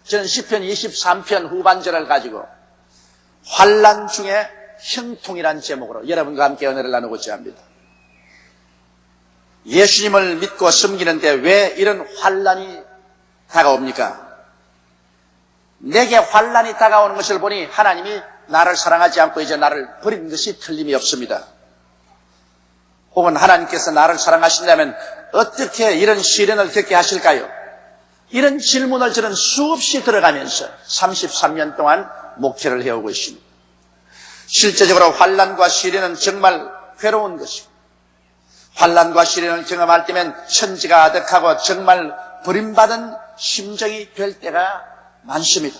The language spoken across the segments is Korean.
저는 시편 23편 후반절을 가지고 환난 중에 형통이란 제목으로 여러분과 함께 은혜를 나누고자 합니다. 예수님을 믿고 섬기는데 왜 이런 환난이 다가옵니까? 내게 환난이 다가오는 것을 보니 하나님이 나를 사랑하지 않고 이제 나를 버린 것이 틀림이 없습니다. 혹은 하나님께서 나를 사랑하신다면 어떻게 이런 시련을 겪게 하실까요? 이런 질문을 저는 수없이 들어가면서 33년 동안 목회를 해오고 있습니다. 실제적으로 환난과 시련은 정말 괴로운 것이고, 환난과 시련을 경험할 때면 천지가 아득하고 정말 버림받은 심정이 될 때가 많습니다.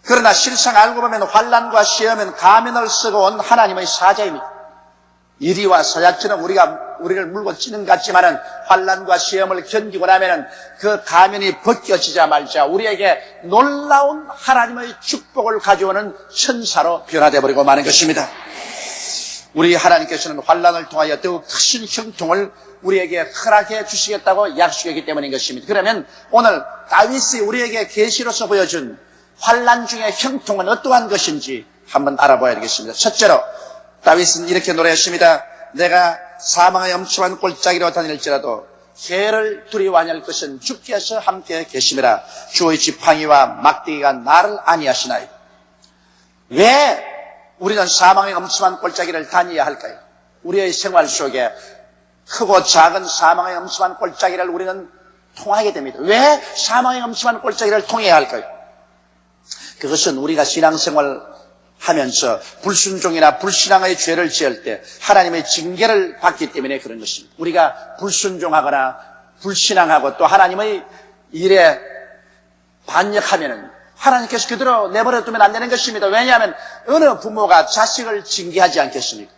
그러나 실상 알고 보면 환난과 시험은 가면을 쓰고 온 하나님의 사자입니다. 이리와 사자처럼 우리를 물고 찌는 것 같지만은 환난과 시험을 견디고 나면은 그 가면이 벗겨지자 말자 우리에게 놀라운 하나님의 축복을 가져오는 천사로 변화되어 버리고 마는 것입니다. 우리 하나님께서는 환난을 통하여 더욱 크신 형통을 우리에게 허락해 주시겠다고 약속했기 때문인 것입니다. 그러면 오늘 다윗이 우리에게 계시로서 보여준 환난 중의 형통은 어떠한 것인지 한번 알아봐야 되겠습니다. 첫째로 다윗은 이렇게 노래했습니다. 내가 사망의 엄침한 골짜기로 다닐지라도 해를 두려워하지 않을 것은 주께서 함께 계심이라. 주의 지팡이와 막대기가 나를 안위하시나이다. 왜 우리는 사망의 엄침한 골짜기를 다녀야 할까요? 우리의 생활 속에 크고 작은 사망의 엄침한 골짜기를 우리는 통하게 됩니다. 왜 사망의 엄침한 골짜기를 통해야 할까요? 그것은 우리가 신앙생활 하면서 불순종이나 불신앙의 죄를 지을 때 하나님의 징계를 받기 때문에 그런 것입니다. 우리가 불순종하거나 불신앙하고 또 하나님의 일에 반역하면은 하나님께서 그대로 내버려 두면 안 되는 것입니다. 왜냐하면 어느 부모가 자식을 징계하지 않겠습니까?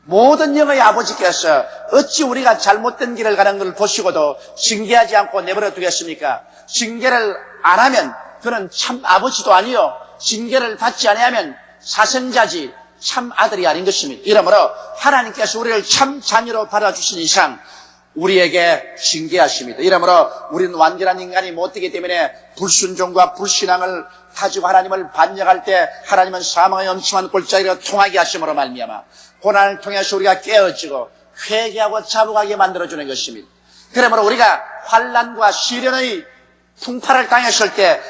모든 영의 아버지께서 어찌 우리가 잘못된 길을 가는 걸 보시고도 징계하지 않고 내버려 두겠습니까? 징계를 안 하면 그는 참 아버지도 아니요, 징계를 받지 아니하면 사생자지 참 아들이 아닌 것입니다. 이러므로 하나님께서 우리를 참 자녀로 받아주신 이상 우리에게 징계하십니다. 이러므로 우리는 완전한 인간이 못 되기 때문에 불순종과 불신앙을 가지고 하나님을 반역할 때 하나님은 사망의 엄침한 골짜기로 통하게 하심으로 말미암아 고난을 통해서 우리가 깨어지고 회개하고 자복하게 만들어주는 것입니다. 그러므로 우리가 환난과 시련의 풍파를 당했을 때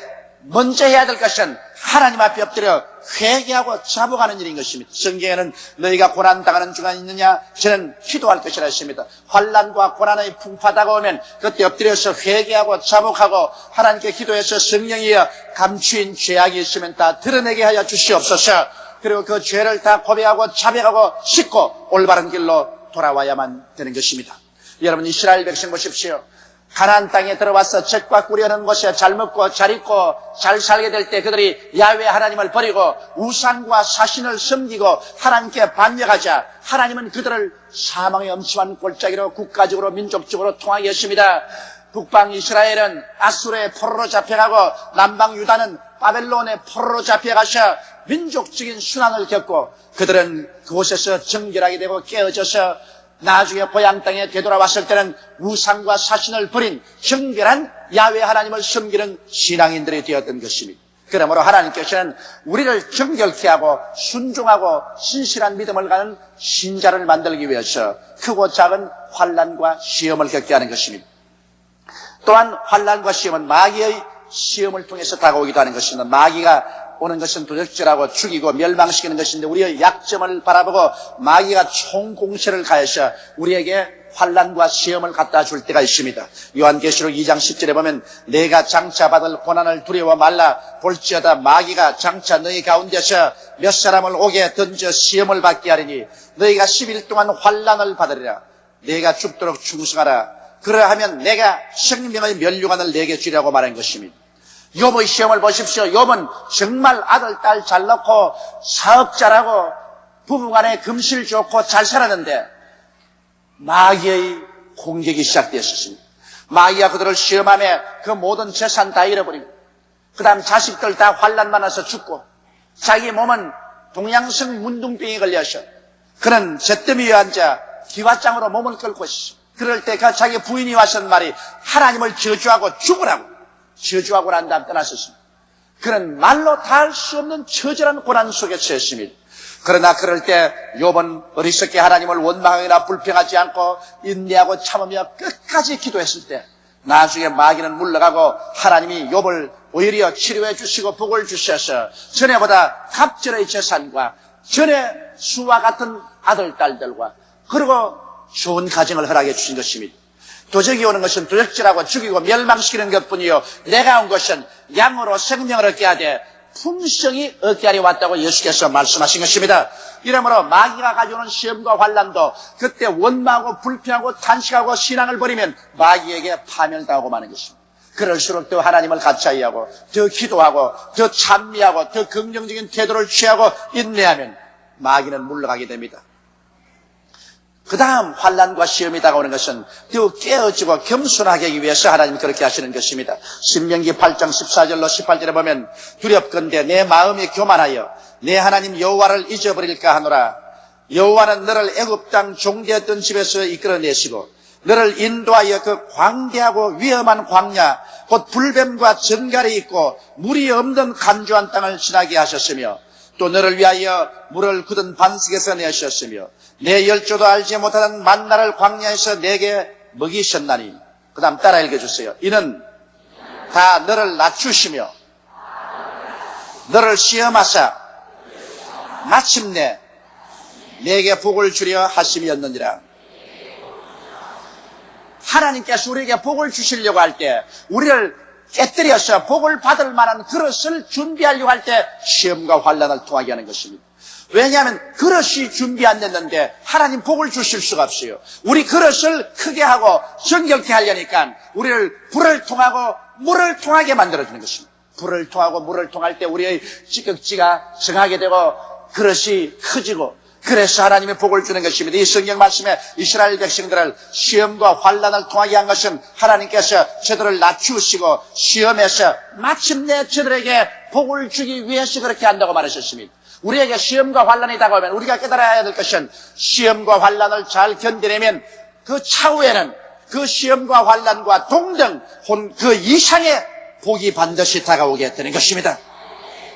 먼저 해야 될 것은 하나님 앞에 엎드려 회개하고 자복하는 일인 것입니다. 성경에는 너희가 고난당하는 중간 있느냐? 저는 기도할 것이라 했습니다. 환난과 고난의 풍파 다가오면 그때 엎드려서 회개하고 자복하고 하나님께 기도해서 성령이여 감추인 죄악이 있으면 다 드러내게 하여 주시옵소서. 그리고 그 죄를 다 고백하고 자백하고 씻고 올바른 길로 돌아와야만 되는 것입니다. 여러분, 이스라엘 백성 보십시오. 가나안 땅에 들어와서 젖과 꿀이 흐르는 곳에 잘 먹고 잘 입고 잘 살게 될 때 그들이 야훼 하나님을 버리고 우상과 사신을 섬기고 하나님께 반역하자 하나님은 그들을 사망의 엄침한 골짜기로 국가적으로 민족적으로 통하게 했습니다. 북방 이스라엘은 아수르의 포로로 잡혀가고 남방 유다는 바벨론의 포로로 잡혀가셔 민족적인 순환을 겪고 그들은 그곳에서 정결하게 되고 깨어져서 나중에 고향 땅에 되돌아왔을 때는 우상과 사신을 버린 정결한 야훼 하나님을 섬기는 신앙인들이 되었던 것입니다. 그러므로 하나님께서는 우리를 정결케 하고 순종하고 신실한 믿음을 가는 신자를 만들기 위해서 크고 작은 환난과 시험을 겪게 하는 것입니다. 또한 환난과 시험은 마귀의 시험을 통해서 다가오기도 하는 것입니다. 마귀가 오는 것은 도적질하고 죽이고 멸망시키는 것인데 우리의 약점을 바라보고 마귀가 총공세를 가해서 우리에게 환난과 시험을 갖다 줄 때가 있습니다. 요한계시록 2장 10절에 보면 내가 장차 받을 고난을 두려워 말라. 볼지어다 마귀가 장차 너희 가운데서 몇 사람을 옥에 던져 시험을 받게 하리니 너희가 10일 동안 환난을 받으리라. 내가 죽도록 충성하라. 그러하면 내가 생명의 면류관을 내게 주리라고 말한 것입니다. 욥의 시험을 보십시오. 욥은 정말 아들, 딸 잘 낳고 사업 잘하고 부부간에 금실 좋고 잘 살았는데 마귀의 공격이 시작되었습니다. 마귀가 그들을 시험하며 그 모든 재산 다 잃어버리고 그 다음 자식들 다 환난 많아서 죽고 자기 몸은 동양성 문둥병에 걸려서 그는 잿더미 위에 앉아 기와장으로 몸을 끌고 있어. 그럴 때 그 자기 부인이 와서 말이 하나님을 저주하고 죽으라고 저주하고 난 다음 떠났었습니다. 그는 말로 다 할 수 없는 처절한 고난 속에 처했습니다. 그러나 그럴 때 욥은 어리석게 하나님을 원망하거나 불평하지 않고 인내하고 참으며 끝까지 기도했을 때 나중에 마귀는 물러가고 하나님이 욥을 오히려 치료해 주시고 복을 주셔서 전에보다 갑절의 재산과 전에 수와 같은 아들, 딸들과 그리고 좋은 가정을 허락해 주신 것입니다. 도적이 오는 것은 도적질하고 죽이고 멸망시키는 것뿐이요 내가 온 것은 양으로 생명을 얻게 하되 풍성이 얻게 하려 왔다고 예수께서 말씀하신 것입니다. 이러므로 마귀가 가져오는 시험과 환난도 그때 원망하고 불평하고 탄식하고 신앙을 버리면 마귀에게 파멸당하고 마는 것입니다. 그럴수록 더 하나님을 가까이하고 더 기도하고 더 찬미하고 더 긍정적인 태도를 취하고 인내하면 마귀는 물러가게 됩니다. 그 다음 환난과 시험이 다가오는 것은 더욱 깨어지고 겸손하게 하기 위해서 하나님 그렇게 하시는 것입니다. 신명기 8장 14절로 18절에 보면 두렵건대 내 마음이 교만하여 내 하나님 여호와를 잊어버릴까 하노라. 여호와는 너를 애굽 땅 종되었던 집에서 이끌어내시고 너를 인도하여 그 광대하고 위험한 광야 곧 불뱀과 전갈이 있고 물이 없는 간조한 땅을 지나게 하셨으며 또 너를 위하여 물을 굳은 반석에서 내셨으며 내 열조도 알지 못하는 만나를 광야에서 내게 먹이셨나니. 그 다음 따라 읽어주세요. 이는 다 너를 낮추시며 너를 시험하사 마침내 내게 복을 주려 하심이었느니라. 하나님께서 우리에게 복을 주시려고 할 때 우리를 깨뜨려서 복을 받을 만한 그릇을 준비하려고 할 때 시험과 환난을 통하게 하는 것입니다. 왜냐하면 그릇이 준비 안 됐는데 하나님 복을 주실 수가 없어요. 우리 그릇을 크게 하고 정결케 하려니까 우리를 불을 통하고 물을 통하게 만들어주는 것입니다. 불을 통하고 물을 통할 때 우리의 찌꺼기가 정하게 되고 그릇이 커지고 그래서 하나님의 복을 주는 것입니다. 이 성경 말씀에 이스라엘 백성들을 시험과 환난을 통하게 한 것은 하나님께서 저들을 낮추시고 시험에서 마침내 저들에게 복을 주기 위해서 그렇게 한다고 말하셨습니다. 우리에게 시험과 환난이 다가오면 우리가 깨달아야 될 것은 시험과 환난을 잘 견디려면 그 차후에는 그 시험과 환난과 동등 그 이상의 복이 반드시 다가오게 되는 것입니다.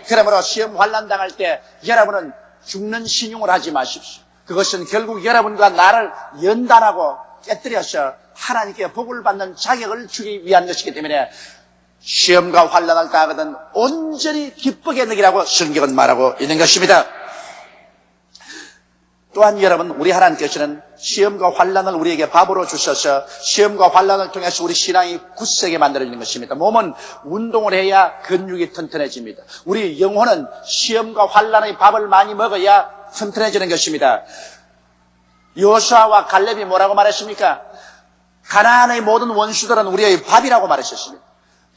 그러므로 시험 환난 당할 때 여러분은 죽는 신용을 하지 마십시오. 그것은 결국 여러분과 나를 연단하고 깨뜨려서 하나님께 복을 받는 자격을 주기 위한 것이기 때문에 시험과 환난을 당하거든 온전히 기쁘게 느끼라고 성경은 말하고 있는 것입니다. 또한 여러분, 우리 하나님께서는 시험과 환난을 우리에게 밥으로 주셔서 시험과 환난을 통해서 우리 신앙이 굳세게 만들어지는 것입니다. 몸은 운동을 해야 근육이 튼튼해집니다. 우리 영혼은 시험과 환난의 밥을 많이 먹어야 튼튼해지는 것입니다. 여호수아와 갈렙이 뭐라고 말했습니까? 가나안의 모든 원수들은 우리의 밥이라고 말했었습니다.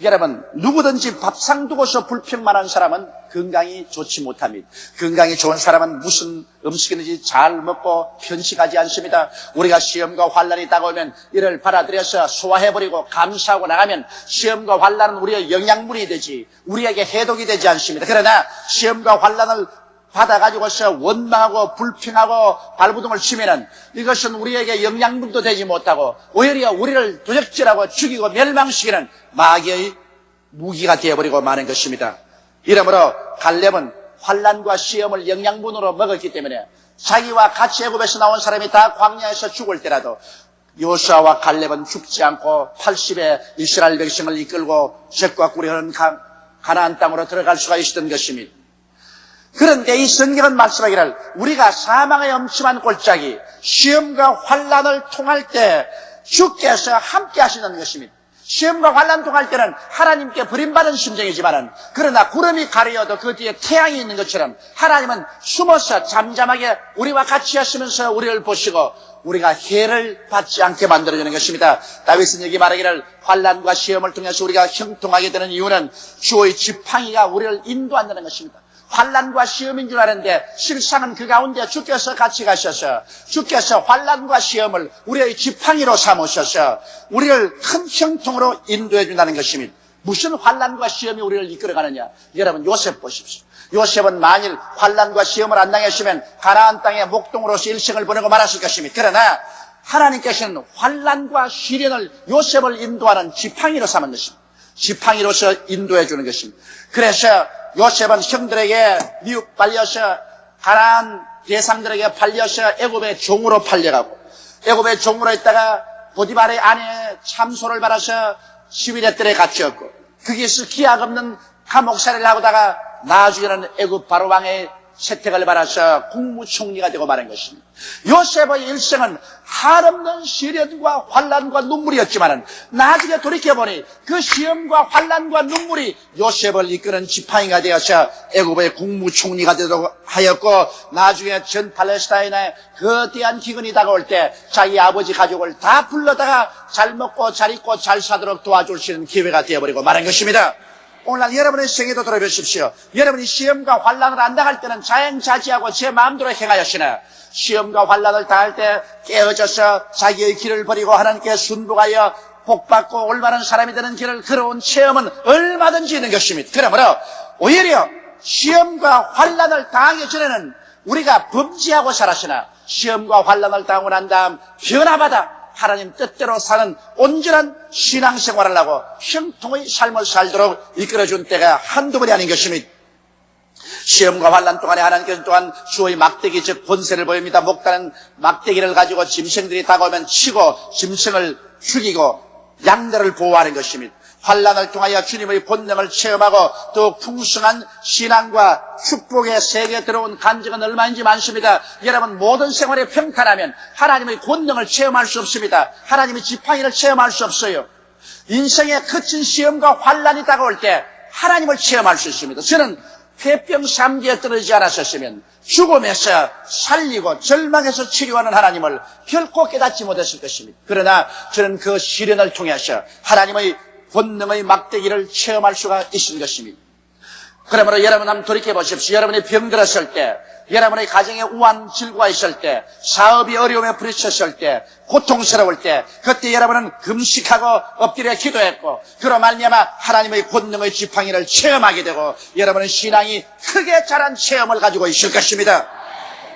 여러분, 누구든지 밥상 두고서 불평만한 사람은 건강이 좋지 못합니다. 건강이 좋은 사람은 무슨 음식이든지 잘 먹고 편식하지 않습니다. 우리가 시험과 환난이 다가오면 이를 받아들여서 소화해버리고 감사하고 나가면 시험과 환난은 우리의 영양분이 되지 우리에게 해독이 되지 않습니다. 그러나 시험과 환난을 받아가지고서 원망하고 불평하고 발부둥을 치면은 이것은 우리에게 영양분도 되지 못하고 오히려 우리를 도적질하고 죽이고 멸망시키는 마귀의 무기가 되어버리고 마는 것입니다. 이러므로 갈렙은 환난과 시험을 영양분으로 먹었기 때문에 자기와 같이 애굽에서 나온 사람이 다 광야에서 죽을 때라도 여호수아와 갈렙은 죽지 않고 80의 이스라엘 백성을 이끌고 젖과 꿀이 흐르는 가나안 땅으로 들어갈 수가 있었던 것입니다. 그런데 이 성경은 말씀하기를 우리가 사망의 엄침한 골짜기 시험과 환난을 통할 때 주께서 함께 하시는 것입니다. 시험과 환난 통할 때는 하나님께 버림받은 심정이지만은 그러나 구름이 가려도 그 뒤에 태양이 있는 것처럼 하나님은 숨어서 잠잠하게 우리와 같이 하시면서 우리를 보시고 우리가 해를 받지 않게 만들어주는 것입니다. 다윗은 여기 말하기를 환난과 시험을 통해서 우리가 형통하게 되는 이유는 주의 지팡이가 우리를 인도한다는 것입니다. 환난과 시험인 줄 아는데 실상은 그 가운데 주께서 같이 가셔서 주께서 환난과 시험을 우리의 지팡이로 삼으셔서 우리를 큰 형통으로 인도해 준다는 것입니다. 무슨 환난과 시험이 우리를 이끌어가느냐? 여러분 요셉 보십시오. 요셉은 만일 환난과 시험을 안 당했으면 가나안 땅에 목동으로서 일생을 보내고 말았을 것입니다. 그러나 하나님께서는 환난과 시련을 요셉을 인도하는 지팡이로 삼은 것입니다. 지팡이로서 인도해 주는 것입니다. 그래서 요셉은 형들에게 미국 팔려서 가나안 대상들에게 팔려서 애굽의 종으로 팔려가고 애굽의 종으로 있다가 보디발의 아내 참소를 받아서 11회 뜰에 갇혔고 거기에서 기약 없는 감옥살이를 하고다가 나중에는 애굽 바로 왕의 채택을 받아서 국무총리가 되고 말한 것입니다. 요셉의 일생은 한없는 시련과 환난과 눈물이었지만 나중에 돌이켜보니 그 시험과 환난과 눈물이 요셉을 이끄는 지팡이가 되어서 애굽의 국무총리가 되도록 하였고 나중에 전 팔레스타인에 거대한 기근이 다가올 때 자기 아버지 가족을 다 불러다가 잘 먹고 잘 입고 잘 사도록 도와줄 수 있는 기회가 되어버리고 말한 것입니다. 오늘날 여러분의 생애도 들어보십시오. 여러분이 시험과 환난을 안 당할 때는 자행자지하고 제 마음대로 행하였으나 시험과 환난을 당할 때 깨어져서 자기의 길을 버리고 하나님께 순복하여 복받고 올바른 사람이 되는 길을 걸어온 체험은 얼마든지 있는 것입니다. 그러므로 오히려 시험과 환난을 당하기 전에는 우리가 범죄하고 살았으나 시험과 환난을 당하고 난 다음 변화받아 하나님 뜻대로 사는 온전한 신앙생활을 하고 형통의 삶을 살도록 이끌어준 때가 한두 번이 아닌 것입니다. 시험과 환난 동안에 하나님께서 또한 주의 막대기 즉 권세를 보입니다. 목다는 막대기를 가지고 짐승들이 다가오면 치고 짐승을 죽이고 양들을 보호하는 것입니다. 환난을 통하여 주님의 본능을 체험하고 더욱 풍성한 신앙과 축복의 세계에 들어온 간증은 얼마인지 많습니다. 여러분 모든 생활에 평탄하면 하나님의 본능을 체험할 수 없습니다. 하나님의 지팡이를 체험할 수 없어요. 인생의 거친 시험과 환난이 다가올 때 하나님을 체험할 수 있습니다. 저는 폐병 3기에 떨어지지 않았었으면 죽음에서 살리고 절망에서 치료하는 하나님을 결코 깨닫지 못했을 것입니다. 그러나 저는 그 시련을 통해서 하나님의 본능의 막대기를 체험할 수가 있는 것입니다. 그러므로 여러분 한번 돌이켜보십시오. 여러분이 병들었을 때, 여러분의 가정에 우한 질고가 있을 때, 사업이 어려움에 부딪혔을 때, 고통스러울 때, 그때 여러분은 금식하고 엎드려 기도했고 그로 말미암아 하나님의 본능의 지팡이를 체험하게 되고 여러분의 신앙이 크게 자란 체험을 가지고 있을 것입니다.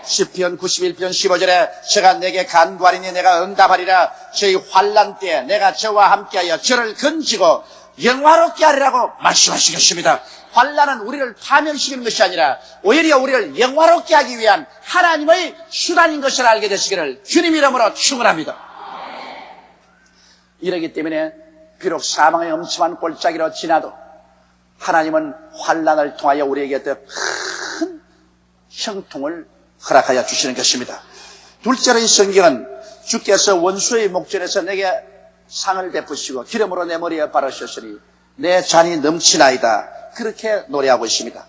시편 91편 15절에 제가 내게 간구하리니 내가 응답하리라. 저희 환난 때에 내가 저와 함께하여 저를 건지고 영화롭게 하리라고 말씀하신 것입니다. 환난은 우리를 파멸시키는 것이 아니라 오히려 우리를 영화롭게 하기 위한 하나님의 수단인 것을 알게 되시기를 주님 이름으로 축원합니다. 이러기 때문에 비록 사망의 엄침한 골짜기로 지나도 하나님은 환난을 통하여 우리에게 더 큰 형통을 허락하여 주시는 것입니다. 둘째로 이 성경은 주께서 원수의 목전에서 내게 상을 베푸시고 기름으로 내 머리에 바르셨으니 내 잔이 넘치나이다. 그렇게 노래하고 있습니다.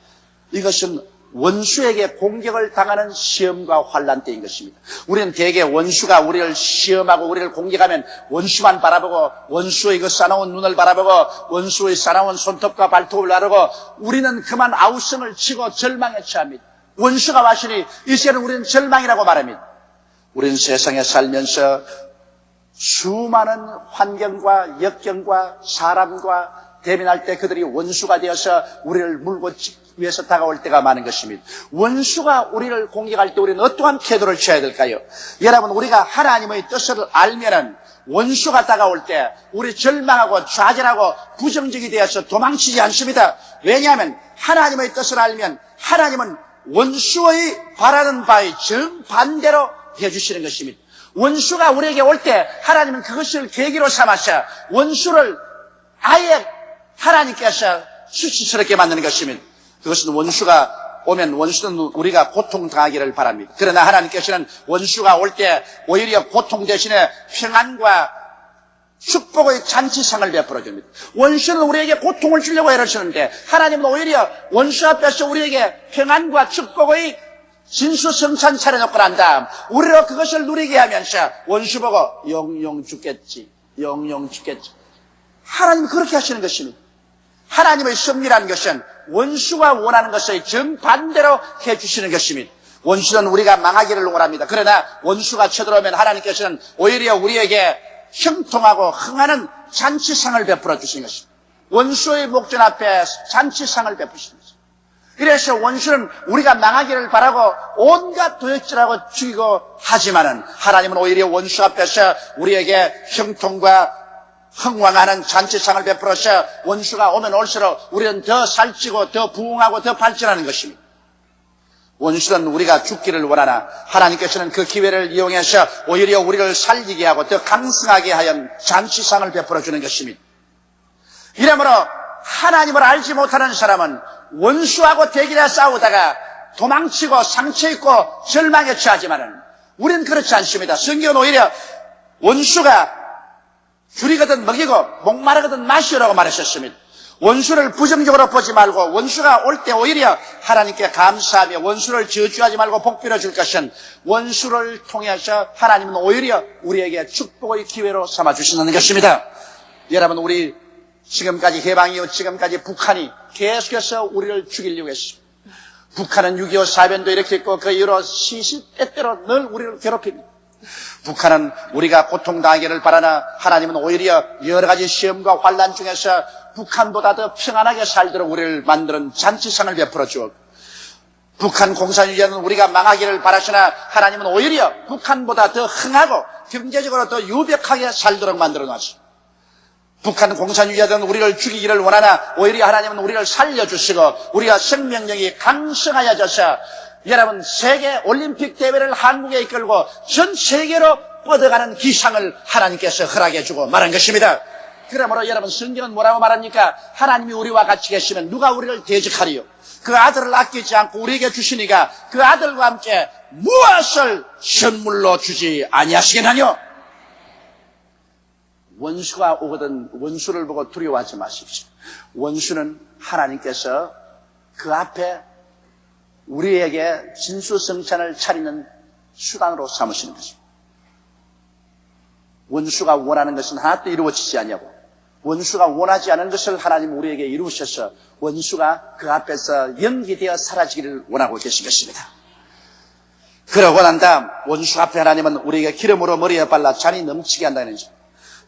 이것은 원수에게 공격을 당하는 시험과 환난 때인 것입니다. 우리는 대개 원수가 우리를 시험하고 우리를 공격하면 원수만 바라보고 원수의 그 싸나운 눈을 바라보고 원수의 싸나운 손톱과 발톱을 바라보고 우리는 그만 아우성을 치고 절망에 처합니다. 원수가 왔으니 이제는 우리는 절망이라고 말합니다. 우리는 세상에 살면서 수많은 환경과 역경과 사람과 대면할 때 그들이 원수가 되어서 우리를 물고 위해서 다가올 때가 많은 것입니다. 원수가 우리를 공격할 때 우리는 어떠한 태도를 취해야 될까요? 여러분 우리가 하나님의 뜻을 알면은 원수가 다가올 때 우리 절망하고 좌절하고 부정적이 되어서 도망치지 않습니다. 왜냐하면 하나님의 뜻을 알면 하나님은 원수의 바라는 바의 정반대로 해주시는 것입니다. 원수가 우리에게 올 때 하나님은 그것을 계기로 삼아서 원수를 아예 하나님께서 수치스럽게 만드는 것입니다. 그것은 원수가 오면 원수는 우리가 고통당하기를 바랍니다. 그러나 하나님께서는 원수가 올 때 오히려 고통 대신에 평안과 축복의 잔치상을 베풀어 줍니다. 원수는 우리에게 고통을 주려고 애를 쓰는데 하나님은 오히려 원수 앞에서 우리에게 평안과 축복의 진수성찬 차려놓고 난 다음 우리로 그것을 누리게 하면서 원수 보고 영영 죽겠지, 영영 죽겠지. 하나님은 그렇게 하시는 것입니다. 하나님의 섭리라는 것은 원수가 원하는 것의 정반대로 해주시는 것입니다. 원수는 우리가 망하기를 원합니다. 그러나 원수가 쳐들어오면 하나님께서는 오히려 우리에게 형통하고 흥하는 잔치상을 베풀어 주시는 것입니다. 원수의 목전 앞에 잔치상을 베푸시는 거죠. 그래서 원수는 우리가 망하기를 바라고 온갖 도적질하고 죽이고 하지만은 하나님은 오히려 원수 앞에서 우리에게 형통과 흥왕하는 잔치상을 베풀어서 원수가 오면 올수록 우리는 더 살찌고 더 부흥하고 더 발전하는 것입니다. 원수는 우리가 죽기를 원하나 하나님께서는 그 기회를 이용해서 오히려 우리를 살리게 하고 더 강성하게 하여 잔치상을 베풀어 주는 것입니다. 이러므로 하나님을 알지 못하는 사람은 원수하고 대결해 싸우다가 도망치고 상처입고 절망에 처하지만은 우리는 그렇지 않습니다. 성경은 오히려 원수가 줄이거든 먹이고 목마르거든 마시라고 말하셨습니다. 원수를 부정적으로 보지 말고 원수가 올 때 오히려 하나님께 감사하며 원수를 저주하지 말고 복 빌어줄 것은 원수를 통해서 하나님은 오히려 우리에게 축복의 기회로 삼아주시는 것입니다. 여러분, 우리 지금까지 해방이요 지금까지 북한이 계속해서 우리를 죽이려고 했습니다. 북한은 6.25 사변도 이렇게 했고 그 이후로 시시때때로 늘 우리를 괴롭힙니다. 북한은 우리가 고통당하기를 바라나 하나님은 오히려 여러 가지 시험과 환난 중에서 북한보다 더 평안하게 살도록 우리를 만드는 잔치상을 베풀어 주었고, 북한 공산주의자는 우리가 망하기를 바라시나 하나님은 오히려 북한보다 더 흥하고 경제적으로 더 유벽하게 살도록 만들어 놨습니다. 북한 공산주의자들은 우리를 죽이기를 원하나 오히려 하나님은 우리를 살려주시고 우리가 생명력이 강성하여져서 여러분 세계 올림픽 대회를 한국에 이끌고 전 세계로 뻗어가는 기상을 하나님께서 허락해 주고 말한 것입니다. 그러므로 여러분 성경은 뭐라고 말합니까? 하나님이 우리와 같이 계시면 누가 우리를 대적하리요? 그 아들을 아끼지 않고 우리에게 주시니까 그 아들과 함께 무엇을 선물로 주지 아니하시겠나요? 원수가 오거든 원수를 보고 두려워하지 마십시오. 원수는 하나님께서 그 앞에 우리에게 진수성찬을 차리는 수단으로 삼으시는 것입니다. 원수가 원하는 것은 하나도 이루어지지 않냐고, 원수가 원하지 않은 것을 하나님 우리에게 이루셔서 원수가 그 앞에서 연기되어 사라지기를 원하고 계신 것입니다. 그러고 난 다음 원수 앞에 하나님은 우리에게 기름으로 머리에 발라 잔이 넘치게 한다는 것입니다.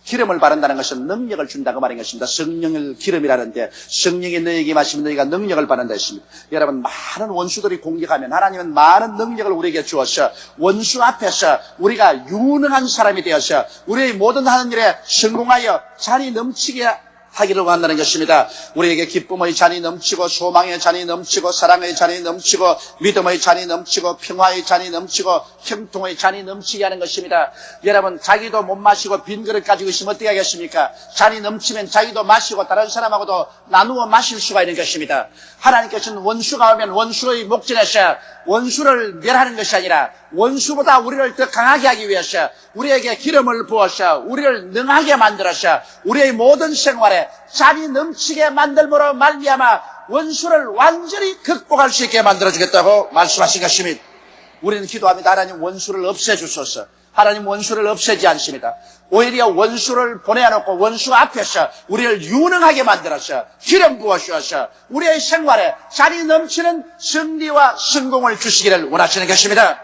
기름을 바른다는 것은 능력을 준다고 말인 것입니다. 성령을 기름이라는데 성령이 너희에게 마시면 너희가 능력을 받는다 했습니다. 여러분, 많은 원수들이 공격하면 하나님은 많은 능력을 우리에게 주어서 원수 앞에서 우리가 유능한 사람이 되어서 우리의 모든 하는 일에 성공하여 잔이 넘치게 하기를 원한다는 것입니다. 우리에게 기쁨의 잔이 넘치고 소망의 잔이 넘치고 사랑의 잔이 넘치고 믿음의 잔이 넘치고 평화의 잔이 넘치고 형통의 잔이 넘치게 하는 것입니다. 여러분, 자기도 못 마시고 빈 그릇 가지고 있으면 어떻게 하겠습니까? 잔이 넘치면 자기도 마시고 다른 사람하고도 나누어 마실 수가 있는 것입니다. 하나님께서는 원수가 오면 원수의 목전에서 원수를 멸하는 것이 아니라 원수보다 우리를 더 강하게 하기 위해서 우리에게 기름을 부어서 우리를 능하게 만들어서 우리의 모든 생활에 잔이 넘치게 만들므로 말미암아 원수를 완전히 극복할 수 있게 만들어주겠다고 말씀하신 것입니다. 우리는 기도합니다. 하나님, 원수를 없애주소서. 하나님, 원수를 없애지 않습니다. 오히려 원수를 보내놓고 원수 앞에서 우리를 유능하게 만들어서 기름 부어주어서 우리의 생활에 잔이 넘치는 승리와 성공을 주시기를 원하시는 것입니다.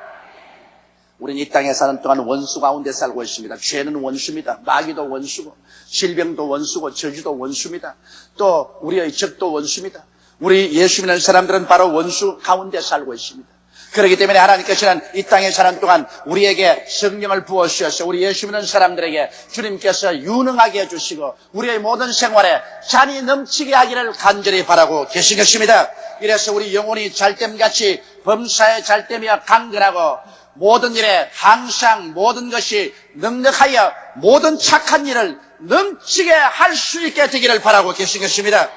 우리는 이 땅에 사는 동안 원수 가운데 살고 있습니다. 죄는 원수입니다. 마귀도 원수고 질병도 원수고 저주도 원수입니다. 또 우리의 적도 원수입니다. 우리 예수 믿는 사람들은 바로 원수 가운데 살고 있습니다. 그렇기 때문에 하나님께서는 이 땅에 사는 동안 우리에게 성령을 부어주셔서 우리 예수 믿는 사람들에게 주님께서 유능하게 해주시고 우리의 모든 생활에 잔이 넘치게 하기를 간절히 바라고 계신 것입니다. 이래서 우리 영혼이 잘됨같이 범사에 잘되며 강건하고 모든 일에 항상 모든 것이 넉넉하여 모든 착한 일을 넘치게 할 수 있게 되기를 바라고 계신 것입니다.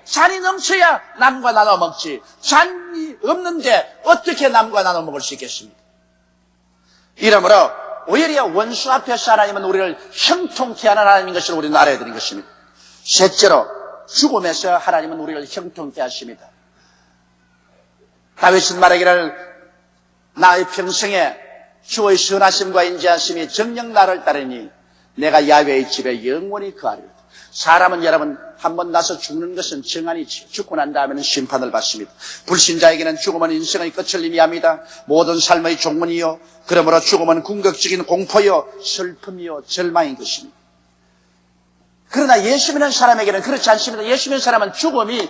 잔이 넘쳐야 남과 나눠 먹지, 잔이 없는데 어떻게 남과 나눠 먹을 수 있겠습니까? 이러므로 오히려 원수 앞에서 하나님은 우리를 형통케 하는 하나님인 것을 우리는 알아야 되는 것입니다. 셋째로 죽음에서 하나님은 우리를 형통케 하십니다. 다윗은 말하기를 나의 평생에 주의 선하심과 인자하심이 정녕 나를 따르니 내가 야훼의 집에 영원히 거하리로다. 사람은 여러분 한번 나서 죽는 것은 정한이지, 죽고 난 다음에는 심판을 받습니다. 불신자에게는 죽음은 인생의 끝을 의미합니다. 모든 삶의 종문이요, 그러므로 죽음은 궁극적인 공포요 슬픔이요 절망인 것입니다. 그러나 예수 믿는 사람에게는 그렇지 않습니다. 예수 믿는 사람은 죽음이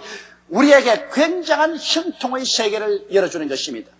우리에게 굉장한 형통의 세계를 열어주는 것입니다.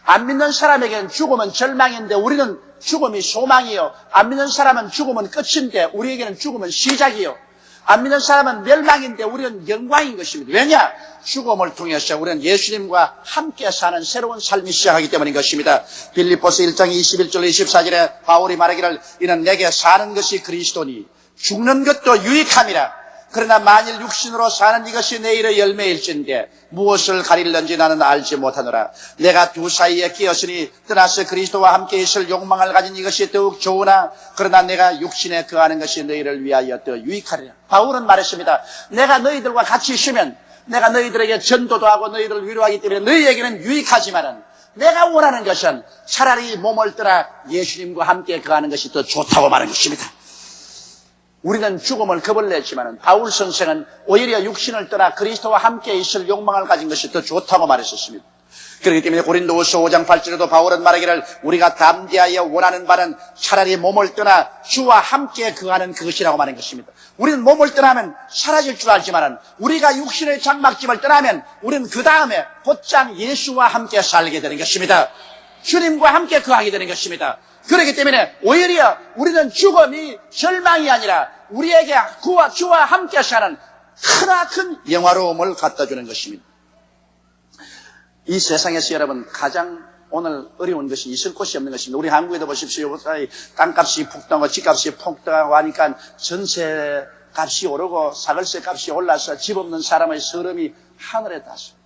안 믿는 사람에게는 죽음은 절망인데 우리는 죽음이 소망이요. 안 믿는 사람은 죽음은 끝인데 우리에게는 죽음은 시작이요. 안 믿는 사람은 멸망인데 우리는 영광인 것입니다. 왜냐? 죽음을 통해서 우리는 예수님과 함께 사는 새로운 삶이 시작하기 때문인 것입니다. 빌립보서 1장 21절 24절에 바울이 말하기를 이는 내게 사는 것이 그리스도니 죽는 것도 유익함이라. 그러나 만일 육신으로 사는 이것이 내일의 열매일진데 무엇을 가릴는지 나는 알지 못하노라. 내가 두 사이에 끼었으니 떠나서 그리스도와 함께 있을 욕망을 가진 이것이 더욱 좋으나 그러나 내가 육신에 거하는 것이 너희를 위하여 더 유익하리라. 바울은 말했습니다. 내가 너희들과 같이 있으면 내가 너희들에게 전도도 하고 너희들을 위로하기 때문에 너희에게는 유익하지만은 내가 원하는 것은 차라리 몸을 떠나 예수님과 함께 거하는 것이 더 좋다고 말하는 것입니다. 우리는 죽음을 겁을 냈지만 바울 선생은 오히려 육신을 떠나 그리스도와 함께 있을 욕망을 가진 것이 더 좋다고 말했었습니다. 그렇기 때문에 고린도후서 5장 8절에도 바울은 말하기를 우리가 담대하여 원하는 바는 차라리 몸을 떠나 주와 함께 거하는 그것이라고 말한 것입니다. 우리는 몸을 떠나면 사라질 줄 알지만 우리가 육신의 장막집을 떠나면 우리는 그 다음에 곧장 예수와 함께 살게 되는 것입니다. 주님과 함께 거하게 되는 것입니다. 그렇기 때문에 오히려 우리는 죽음이 절망이 아니라 우리에게 주와 함께 사는 크나큰 영화로움을 갖다 주는 것입니다. 이 세상에서 여러분 가장 오늘 어려운 것이 있을 곳이 없는 것입니다. 우리 한국에도 보십시오. 땅값이 폭등하고 집값이 폭등하고 하니까 전세값이 오르고 사글세 값이 올라서 집 없는 사람의 서름이 하늘에 닿습니다.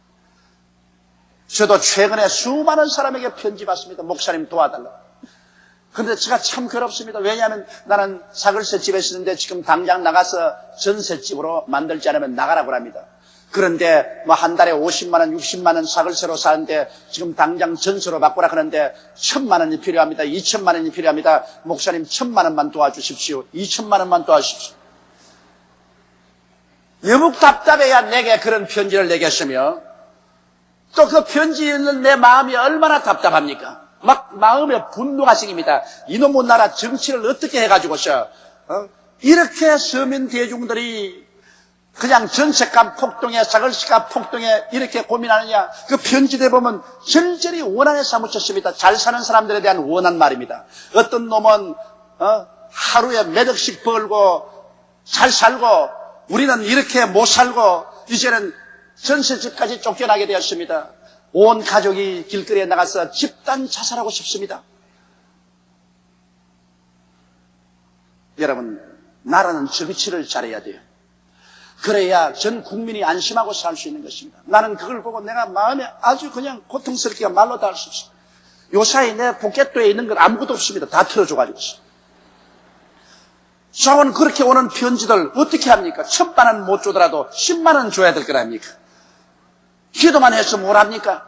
저도 최근에 수많은 사람에게 편지 받습니다. 목사님 도와달라고. 그런데 제가 참 괴롭습니다. 왜냐하면 나는 사글세 집에 있는데 지금 당장 나가서 전세집으로 만들지 않으면 나가라고 합니다. 그런데 뭐 한 달에 50만 원, 60만 원 사글세로 사는데 지금 당장 전세로 바꾸라 하는데 1,000만 원이 필요합니다. 2,000만 원이 필요합니다. 목사님 1,000만 원만 도와주십시오. 2,000만 원만 도와주십시오. 여묵 답답해야 내게 그런 편지를 내겠으며 또 그 편지 읽는 내 마음이 얼마나 답답합니까? 막 마음에 분노가 생깁니다. 이놈의 나라 정치를 어떻게 해가지고서 이렇게 서민 대중들이 그냥 전세값 폭등에 사글세값 폭등에 이렇게 고민하느냐. 그 편지대 보면 절절히 원한에 사무쳤습니다. 잘 사는 사람들에 대한 원한 말입니다. 어떤 놈은 하루에 몇 억씩 벌고 잘 살고 우리는 이렇게 못 살고 이제는 전세집까지 쫓겨나게 되었습니다. 온 가족이 길거리에 나가서 집단 자살하고 싶습니다. 여러분, 나라는 정치를 잘해야 돼요. 그래야 전 국민이 안심하고 살 수 있는 것입니다. 나는 그걸 보고 내가 마음에 아주 그냥 고통스럽게 말로 다 할 수 없어요. 요사이 내 포켓도에 있는 건 아무것도 없습니다. 다 틀어줘가지고 있어요. 저는 그렇게 오는 편지들 어떻게 합니까? 1,000만 원 못 주더라도 10만 원 줘야 될 거랍니까? 기도만 해서 뭘 합니까?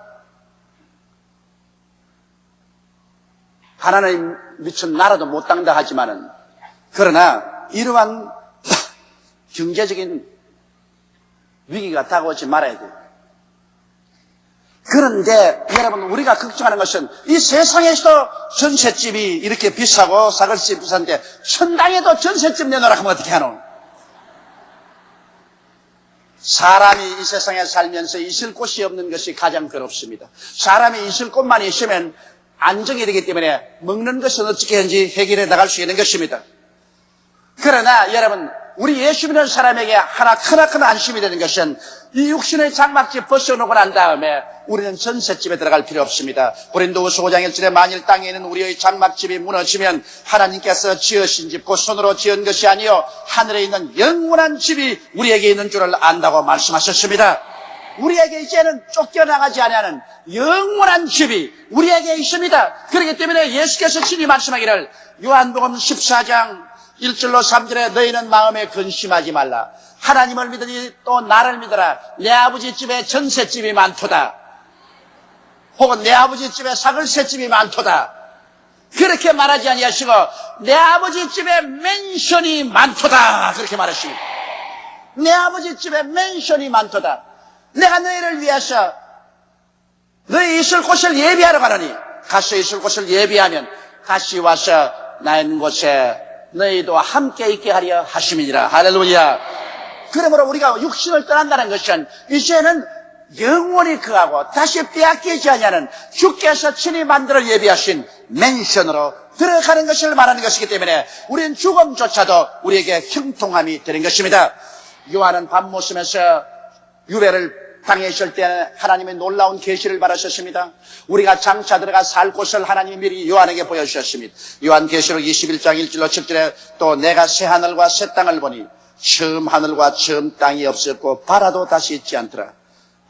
하나님 미천 나라도 못당다 하지만은 그러나 이러한 경제적인 위기가 다가오지 말아야 돼요. 그런데 여러분 우리가 걱정하는 것은 이 세상에서도 전셋집이 이렇게 비싸고 사글세 비싼데 천당에도 전셋집 내놓으라 하면 어떻게 하노? 사람이 이 세상에 살면서 있을 곳이 없는 것이 가장 괴롭습니다. 사람이 있을 곳만 있으면 안정이 되기 때문에 먹는 것은 어떻게든지 해결해 나갈 수 있는 것입니다. 그러나 여러분 우리 예수 믿는 사람에게 하나 크나큰 안심이 되는 것은 이 육신의 장막집 벗어놓고 난 다음에 우리는 전셋집에 들어갈 필요 없습니다. 고린도후서 5장 1절에 만일 땅에 있는 우리의 장막집이 무너지면 하나님께서 지으신 집 곧 손으로 지은 것이 아니요 하늘에 있는 영원한 집이 우리에게 있는 줄을 안다고 말씀하셨습니다. 우리에게 이제는 쫓겨나가지 아니하는 영원한 집이 우리에게 있습니다. 그렇기 때문에 예수께서 친히 말씀하기를 요한복음 14장 1절로 3절에 너희는 마음에 근심하지 말라. 하나님을 믿으니 또 나를 믿어라. 내 아버지 집에 전셋집이 많도다. 혹은 내 아버지 집에 사글세집이 많도다. 그렇게 말하지 아니하시고 내 아버지 집에 맨션이 많도다. 그렇게 말하십니다. 내 아버지 집에 맨션이 많도다. 내가 너희를 위해서 너희 있을 곳을 예비하러 가노니 가서 있을 곳을 예비하면 다시 와서 나 있는 곳에 너희도 함께 있게 하려 하심이니라. 할렐루야. 그러므로 우리가 육신을 떠난다는 것은 이제는 영원히 그하고 다시 빼앗기지 아니하는 주께서 친히 만들어 예비하신 맨션으로 들어가는 것을 말하는 것이기 때문에 우리는 죽음조차도 우리에게 형통함이 되는 것입니다. 요한은 밤모섬에서 유배를 당했을 때 하나님의 놀라운 계시를 받으셨습니다. 우리가 장차 들어가 살 곳을 하나님이 미리 요한에게 보여주셨습니다. 요한계시록 21장 1절로 7절에 또 내가 새 하늘과 새 땅을 보니 처음 하늘과 처음 땅이 없었고 바다도 다시 있지 않더라.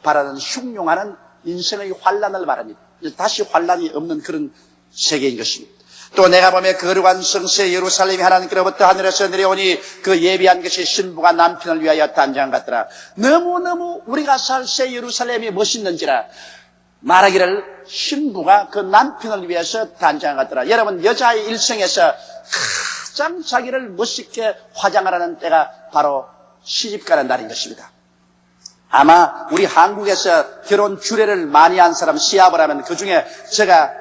바다는 흉용하는 인생의 환란을 말합니다. 다시 환란이 없는 그런 세계인 것입니다. 또 내가 보면 거룩한 성새 예루살렘이 하나님께로부터 하늘에서 내려오니 그 예비한 것이 신부가 남편을 위하여 단장한 같더라. 너무너무 우리가 살 새 예루살렘이 멋있는지라 말하기를 신부가 그 남편을 위해서 단장한 같더라. 여러분, 여자의 일생에서 가장 자기를 멋있게 화장하라는 때가 바로 시집가는 날인 것입니다. 아마 우리 한국에서 결혼 주례를 많이 한 사람 시합을 하면 그 중에 제가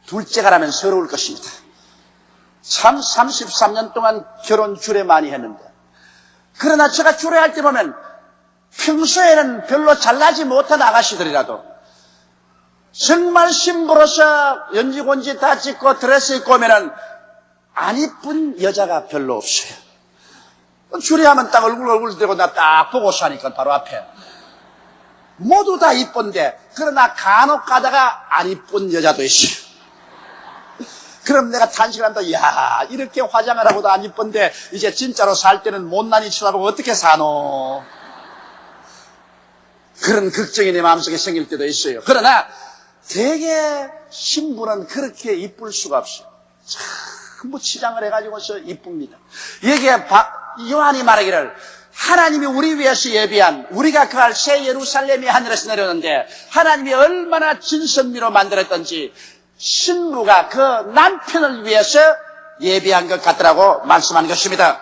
둘째가라면 서러울 것입니다. 참 33년 동안 결혼 주례 많이 했는데, 그러나 제가 주례할 때 보면 평소에는 별로 잘나지 못한 아가씨들이라도 정말 신부로서 연지곤지 다 찍고 드레스 입고 오면은 안 이쁜 여자가 별로 없어요. 주례하면 딱 얼굴 대고 나 딱 보고서 하니까 바로 앞에 모두 다 이쁜데, 그러나 간혹 가다가 안 이쁜 여자도 있어요. 그럼 내가 탄식을 한다. 야, 이렇게 화장을 하고도 안 이쁜데 이제 진짜로 살 때는 못난이 쳐다보고 어떻게 사노? 그런 걱정이 내 마음속에 생길 때도 있어요. 그러나 되게 신부는 그렇게 이쁠 수가 없어요. 전부 치장을 해가지고서 이쁩니다. 여기에 요한이 말하기를 하나님이 우리 위해서 예비한, 우리가 그할 새 예루살렘이 하늘에서 내려오는데 하나님이 얼마나 진선미로 만들었던지 신부가 그 남편을 위해서 예비한 것 같더라고 말씀한 것입니다.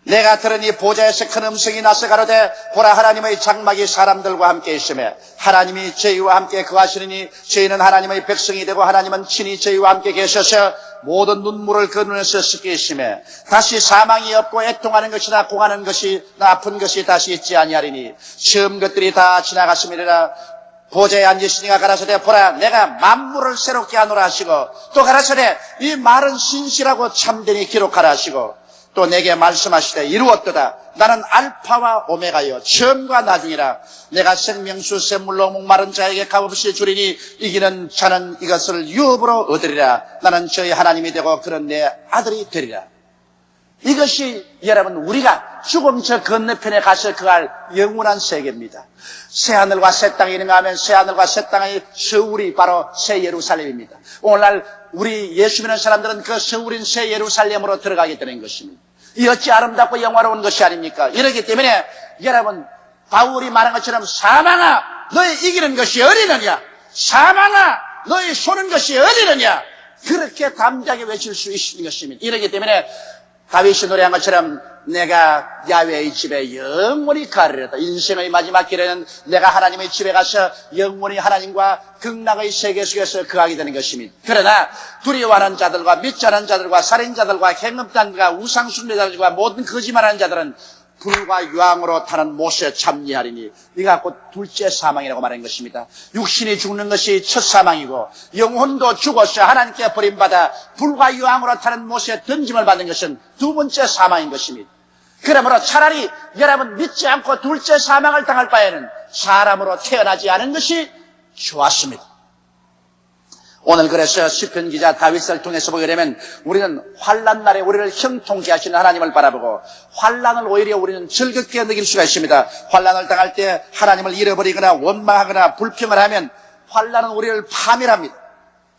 내가 들으니 보좌에서 큰 음성이 나서 가로되 보라, 하나님의 장막이 사람들과 함께 있으며 하나님이 저희와 함께 거하시느니 저희는 하나님의 백성이 되고 하나님은 친히 저희와 함께 계셔서 모든 눈물을 그 눈에서 씻게 있으며 다시 사망이 없고 애통하는 것이나 공하는 것이나 아픈 것이 다시 있지 아니하리니 처음 것들이 다 지나갔음이라. 보좌에 앉으시니가 가라사대 보라, 내가 만물을 새롭게 하노라 하시고 또 가라사대 이 말은 신실하고 참되니 기록하라 하시고 또 내게 말씀하시되 이루었도다. 나는 알파와 오메가여 처음과 나중이라. 내가 생명수 샘물로 목마른 자에게 값없이 주리니 이기는 자는 이것을 유업으로 얻으리라. 나는 저희 하나님이 되고 그런 내 아들이 되리라. 이것이 여러분 우리가 죽음 저 건너편에 가서 그할 영원한 세계입니다. 새하늘과 새 땅이 있는가 하면 새하늘과 새 땅의 서울이 바로 새 예루살렘입니다. 오늘날 우리 예수 믿는 사람들은 그 서울인 새 예루살렘으로 들어가게 되는 것입니다. 이 어찌 아름답고 영화로운 것이 아닙니까? 이렇기 때문에 여러분 바울이 말한 것처럼 사망아 너희 이기는 것이 어디느냐, 사망아 너희 쏘는 것이 어디느냐, 그렇게 담대하게 외칠 수 있는 것입니다. 이렇기 때문에 다윗이 노래한 것처럼 내가 야훼의 집에 영원히 가리라. 인생의 마지막 길에는 내가 하나님의 집에 가서 영원히 하나님과 극락의 세계 속에서 거하게 되는 것입니다. 그러나 두려워하는 자들과 믿지 않는 자들과 살인자들과 행음단과 우상숭배자들과 모든 거짓말하는 자들은 불과 유황으로 타는 못에 참여하리니 이가 곧 둘째 사망이라고 말한 것입니다. 육신이 죽는 것이 첫 사망이고 영혼도 죽어서 하나님께 버림받아 불과 유황으로 타는 못에 던짐을 받는 것은 두 번째 사망인 것입니다. 그러므로 차라리 여러분 믿지 않고 둘째 사망을 당할 바에는 사람으로 태어나지 않은 것이 좋았습니다. 오늘 그래서 시편 기자 다윗을 통해서 보게 되면 우리는 환난 날에 우리를 형통케 하시는 하나님을 바라보고 환난을 오히려 우리는 즐겁게 느낄 수가 있습니다. 환난을 당할 때 하나님을 잃어버리거나 원망하거나 불평을 하면 환난은 우리를 파멸합니다.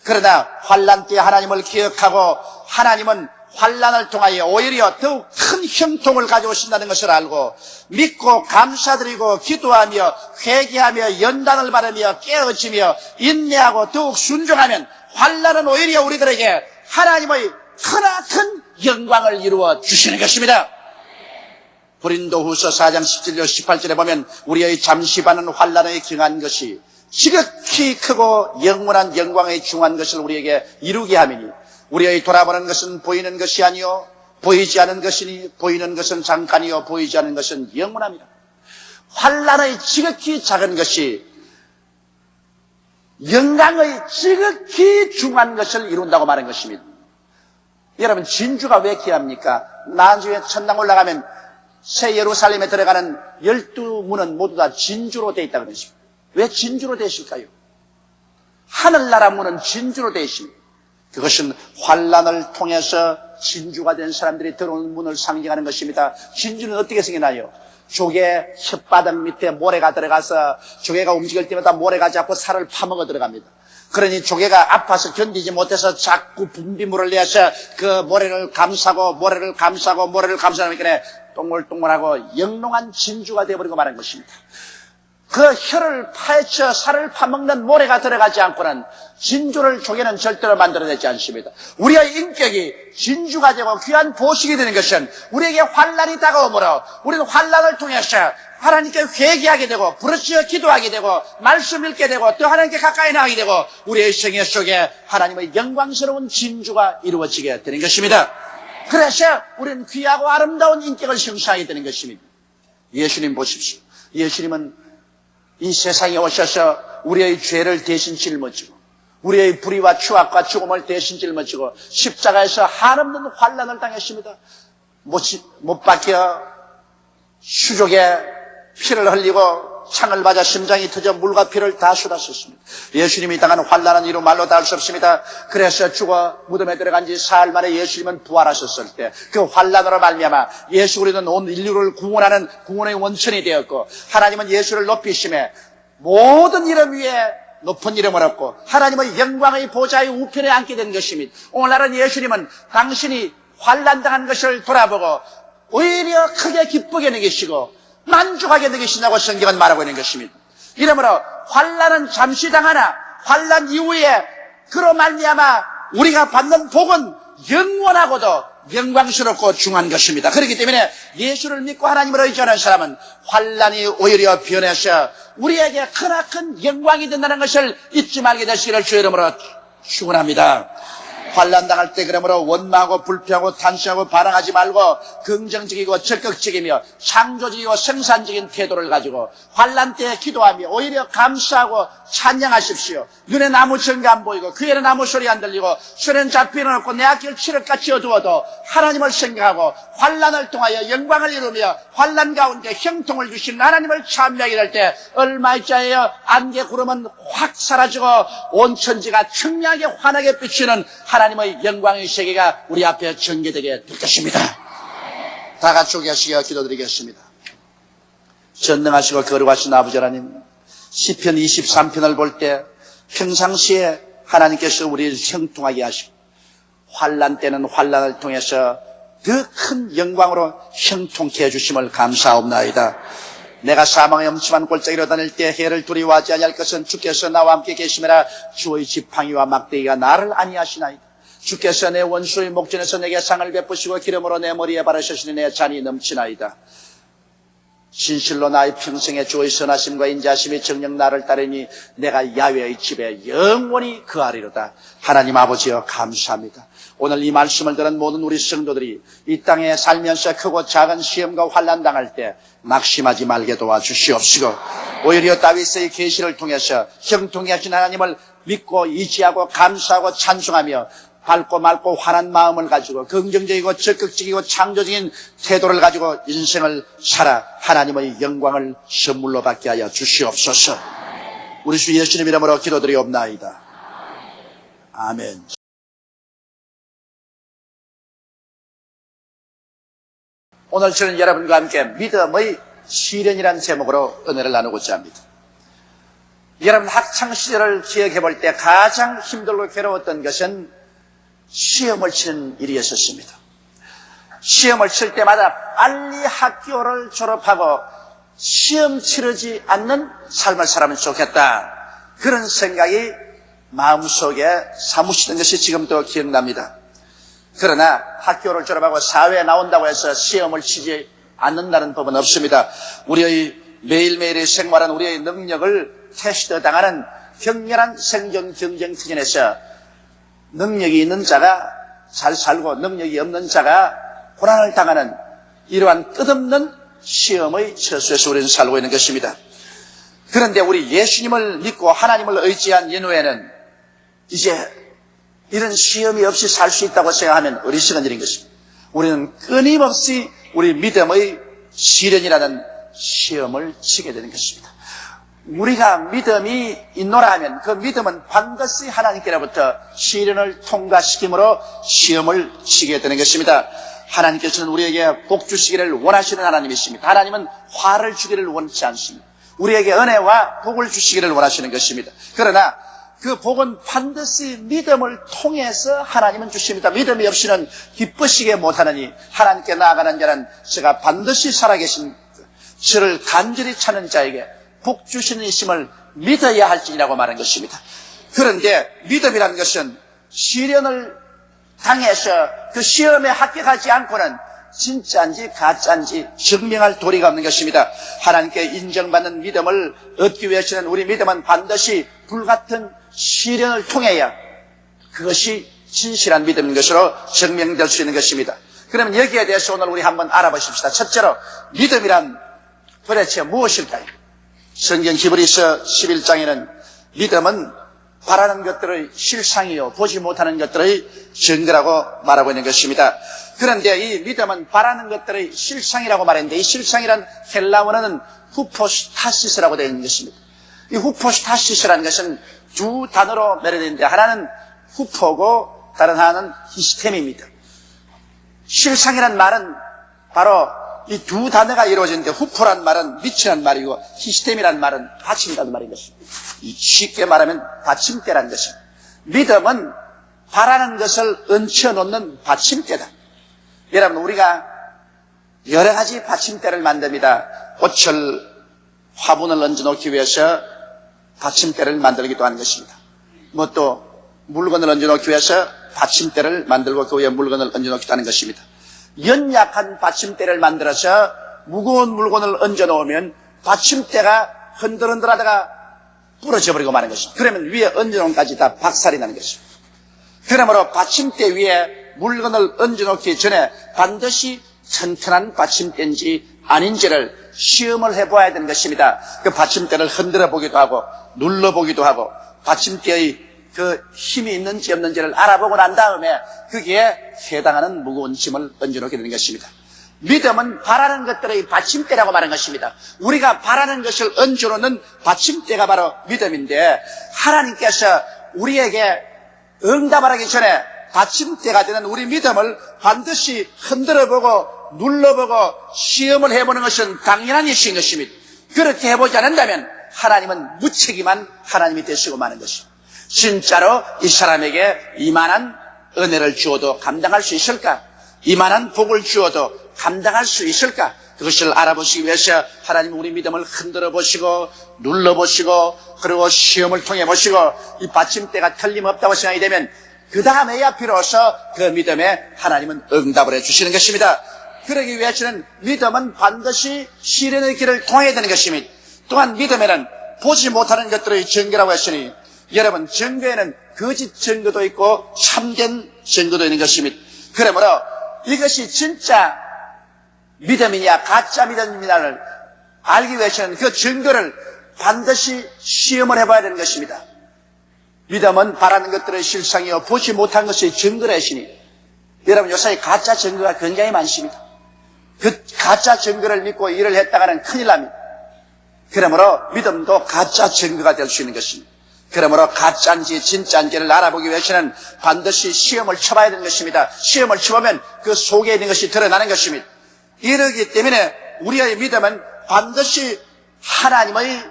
그러나 환난 때 하나님을 기억하고 하나님은 환난을 통하여 오히려 더욱 큰 형통을 가져오신다는 것을 알고 믿고 감사드리고 기도하며 회개하며 연단을 받으며 깨어지며 인내하고 더욱 순종하면 환난은 오히려 우리들에게 하나님의 크나큰 영광을 이루어 주시는 것입니다. 고린도후서 4장 17절 18절에 보면 우리의 잠시 받는 환난에 경한 것이 지극히 크고 영원한 영광에 중한 것을 우리에게 이루게 하미니 우리의 돌아보는 것은 보이는 것이 아니요 보이지 않은 것이니 보이는 것은 잠깐이요 보이지 않은 것은 영원합니다. 환난의 지극히 작은 것이 영광의 지극히 중요한 것을 이룬다고 말한 것입니다. 여러분, 진주가 왜 귀합니까? 나중에 천당 올라가면 새 예루살렘에 들어가는 12문은 모두 다 진주로 되어 있다고 그러십니다. 왜 진주로 되어 있을까요? 하늘나라 문은 진주로 되어 있습니다. 그것은 환난을 통해서 진주가 된 사람들이 들어오는 문을 상징하는 것입니다. 진주는 어떻게 생겨나요? 조개 혓바닥 밑에 모래가 들어가서 조개가 움직일 때마다 모래가 자꾸 살을 파먹어 들어갑니다. 그러니 조개가 아파서 견디지 못해서 자꾸 분비물을 내서 그 모래를 감싸고 하니까 동글동글하고 영롱한 진주가 되어버리고 말한 것입니다. 그 혀를 파헤쳐 살을 파먹는 모래가 들어가지 않고는 진주를 조개는 절대로 만들어내지 않습니다. 우리의 인격이 진주가 되고 귀한 보식이 되는 것은 우리에게 환난이 다가오므로 우리는 환난을 통해서 하나님께 회개하게 되고 부르짖어 기도하게 되고 말씀 읽게 되고 또 하나님께 가까이 나가게 되고 우리의 생애 속에 하나님의 영광스러운 진주가 이루어지게 되는 것입니다. 그래서 우리는 귀하고 아름다운 인격을 형성하게 되는 것입니다. 예수님 보십시오. 예수님은 이 세상에 오셔서 우리의 죄를 대신 짊어지고 우리의 불의와 추악과 죽음을 대신 짊어지고 십자가에서 한없는 환난을 당했습니다. 못 박혀 수족에 피를 흘리고 창을 맞아 심장이 터져 물과 피를 다 쏟았었습니다. 예수님이 당한 환난은 이루 말로 다 할 수 없습니다. 그래서 죽어 무덤에 들어간 지 사흘 만에 예수님은 부활하셨을 때 그 환난으로 말미암아 예수 그리스도는 온 인류를 구원하는 구원의 원천이 되었고 하나님은 예수를 높이심에 모든 이름 위에 높은 이름을 얻고 하나님의 영광의 보좌의 우편에 앉게 된 것입니다. 오늘날은 예수님은 당신이 환난당한 것을 돌아보고 오히려 크게 기쁘게 여기시고 만족하게 되시냐고 성경은 말하고 있는 것입니다. 이러므로 환난은 잠시 당하나 환난 이후에 그로 말미암아 우리가 받는 복은 영원하고도 영광스럽고 중요한 것입니다. 그렇기 때문에 예수를 믿고 하나님을 의지하는 사람은 환난이 오히려 변해서 우리에게 크나큰 영광이 된다는 것을 잊지 말게 되시기를 주의 이름으로 축원합니다. 환난 당할 때 그러므로 원망하고 불평하고 탄식하고 반항하지 말고 긍정적이고 적극적이며 창조적이고 생산적인 태도를 가지고 환난 때 기도하며 오히려 감사하고 찬양하십시오. 눈에 아무 증거 안 보이고 귀에는 아무 소리 안 들리고 손에는 잡히는 없고 내 앞길 칠흑같이 어두워도 하나님을 생각하고 환난을 통하여 영광을 이루며 환난 가운데 형통을 주신 하나님을 찬미하게 될 때 얼마이자예요? 안개 구름은 확 사라지고 온 천지가 청량하게 환하게 비치는 하나님의 영광의 세계가 우리 앞에 전개되게 될 것입니다. 다 같이 오게 기도드리겠습니다. 전능하시고 거룩하신 아버지 하나님, 시편 23편을 볼 때 평상시에 하나님께서 우리를 형통하게 하시고 환난 때는 환난을 통해서 더 큰 영광으로 형통케 해주심을 감사옵나이다. 내가 사망의 엄침한 골짜기로 다닐 때 해를 두려워하지 아니할 것은 주께서 나와 함께 계심이라. 주의 지팡이와 막대기가 나를 안위하시나이다. 주께서 내 원수의 목전에서 내게 상을 베푸시고 기름으로 내 머리에 바르셨으니 내 잔이 넘치나이다. 진실로 나의 평생에 주의 선하심과 인자하심이 정녕 나를 따르니 내가 야훼의 집에 영원히 거하리로다. 하나님 아버지여 감사합니다. 오늘 이 말씀을 들은 모든 우리 성도들이 이 땅에 살면서 크고 작은 시험과 환난 당할 때 낙심하지 말게 도와주시옵시고 오히려 다윗의 계시를 통해서 형통케 하신 하나님을 믿고 의지하고 감사하고 찬송하며 밝고 맑고 환한 마음을 가지고 긍정적이고 적극적이고 창조적인 태도를 가지고 인생을 살아 하나님의 영광을 선물로 받게 하여 주시옵소서. 우리 주 예수님 이름으로 기도드리옵나이다. 아멘. 오늘 저는 여러분과 함께 믿음의 시련이라는 제목으로 은혜를 나누고자 합니다. 여러분 학창시절을 기억해 볼 때 가장 힘들고 괴로웠던 것은 시험을 치는 일이었습니다. 시험을 칠 때마다 빨리 학교를 졸업하고 시험 치르지 않는 삶을 살면 좋겠다. 그런 생각이 마음속에 사무치는 것이 지금도 기억납니다. 그러나 학교를 졸업하고 사회에 나온다고 해서 시험을 치지 않는다는 법은 없습니다. 우리의 매일매일의 생활은 우리의 능력을 테스트 당하는 격렬한 생존 경쟁 터전에서 능력이 있는 자가 잘 살고 능력이 없는 자가 고난을 당하는 이러한 끝없는 시험의 처소에서 우리는 살고 있는 것입니다. 그런데 우리 예수님을 믿고 하나님을 의지한 이후에는 이제 이런 시험이 없이 살 수 있다고 생각하면 어리석은 일인 것입니다. 우리는 끊임없이 우리 믿음의 시련이라는 시험을 치게 되는 것입니다. 우리가 믿음이 있노라 하면 그 믿음은 반드시 하나님께로부터 시련을 통과시킴으로 시험을 치게 되는 것입니다. 하나님께서는 우리에게 복 주시기를 원하시는 하나님이십니다. 하나님은 화를 주기를 원치 않습니다. 우리에게 은혜와 복을 주시기를 원하시는 것입니다. 그러나 그 복은 반드시 믿음을 통해서 하나님은 주십니다. 믿음이 없이는 기쁘시게 못하느니 하나님께 나아가는 자는 제가 반드시 살아계신 저를 간절히 찾는 자에게 복 주시는 이심을 믿어야 할지니라고 말한 것입니다. 그런데 믿음이라는 것은 시련을 당해서 그 시험에 합격하지 않고는 진짜인지 가짜인지 증명할 도리가 없는 것입니다. 하나님께 인정받는 믿음을 얻기 위해서는 우리 믿음은 반드시 불같은 시련을 통해야 그것이 진실한 믿음인 것으로 증명될 수 있는 것입니다. 그러면 여기에 대해서 오늘 우리 한번 알아보십시다. 첫째로 믿음이란 도대체 무엇일까요? 성경 히브리서 11장에는 믿음은 바라는 것들의 실상이요 보지 못하는 것들의 증거라고 말하고 있는 것입니다. 그런데 이 믿음은 바라는 것들의 실상이라고 말했는데 이 실상이란 헬라어는 후포스타시스라고 되어 있는 것입니다. 이 후포스타시스라는 것은 두 단어로 매료되는데 하나는 후포고 다른 하나는 히스템입니다. 실상이란 말은 바로 이 두 단어가 이루어지는데 후포란 말은 밑이란 말이고 히스템이란 말은 받침이라는 말인 것입니다. 쉽게 말하면 받침대라는 것입니다. 믿음은 바라는 것을 얹혀놓는 받침대다. 여러분 우리가 여러 가지 받침대를 만듭니다. 꽃을 화분을 얹어놓기 위해서 받침대를 만들기도 하는 것입니다. 뭐 또 물건을 얹어놓기 위해서 받침대를 만들고 그 위에 물건을 얹어놓기도 하는 것입니다. 연약한 받침대를 만들어서 무거운 물건을 얹어놓으면 받침대가 흔들흔들하다가 부러져 버리고 마는 것입니다. 그러면 위에 얹어놓은 까지 다 박살이 나는 것입니다. 그러므로 받침대 위에 물건을 얹어놓기 전에 반드시 튼튼한 받침대인지 아닌지를 시험을 해봐야 되는 것입니다. 그 받침대를 흔들어 보기도 하고 눌러보기도 하고 받침대의 그 힘이 있는지 없는지를 알아보고 난 다음에 거기에 해당하는 무거운 짐을 얹어놓게 되는 것입니다. 믿음은 바라는 것들의 받침대라고 말하는 것입니다. 우리가 바라는 것을 얹어놓는 받침대가 바로 믿음인데 하나님께서 우리에게 응답하기 전에 받침대가 되는 우리 믿음을 반드시 흔들어보고 눌러보고 시험을 해보는 것은 당연한 일인 것입니다. 그렇게 해보지 않는다면 하나님은 무책임한 하나님이 되시고 마는 것입니다. 진짜로 이 사람에게 이만한 은혜를 주어도 감당할 수 있을까? 이만한 복을 주어도 감당할 수 있을까? 그것을 알아보시기 위해서 하나님 우리 믿음을 흔들어 보시고 눌러보시고 그리고 시험을 통해 보시고 이 받침대가 틀림없다고 생각이 되면 그 다음에야 비로소 그 믿음에 하나님은 응답을 해주시는 것입니다. 그러기 위해서는 믿음은 반드시 시련의 길을 통해야 되는 것입니다. 또한 믿음에는 보지 못하는 것들의 증거라고 했으니 여러분 증거에는 거짓 증거도 있고 참된 증거도 있는 것입니다. 그러므로 이것이 진짜 믿음이냐 가짜 믿음이냐를 알기 위해서는 그 증거를 반드시 시험을 해봐야 되는 것입니다. 믿음은 바라는 것들의 실상이요 보지 못한 것의 증거라 하시니 여러분 요새 가짜 증거가 굉장히 많습니다. 그 가짜 증거를 믿고 일을 했다가는 큰일 납니다. 그러므로 믿음도 가짜 증거가 될 수 있는 것입니다. 그러므로 가짜인지 진짜인지를 알아보기 위해서는 반드시 시험을 쳐봐야 되는 것입니다. 시험을 쳐보면 그 속에 있는 것이 드러나는 것입니다. 이러기 때문에 우리의 믿음은 반드시 하나님의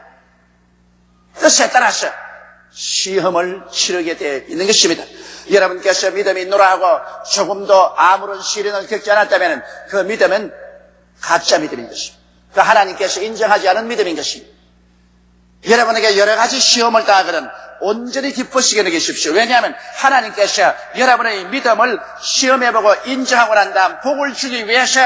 뜻에 따라서 시험을 치르게 되어 있는 것입니다. 여러분께서 믿음이 있노라 하고 조금도 아무런 시련을 겪지 않았다면 그 믿음은 가짜 믿음인 것입니다. 그 하나님께서 인정하지 않은 믿음인 것입니다. 여러분에게 여러 가지 시험을 당하거든 온전히 기쁘시게 여기십시오. 왜냐하면 하나님께서 여러분의 믿음을 시험해보고 인정하고 난 다음 복을 주기 위해서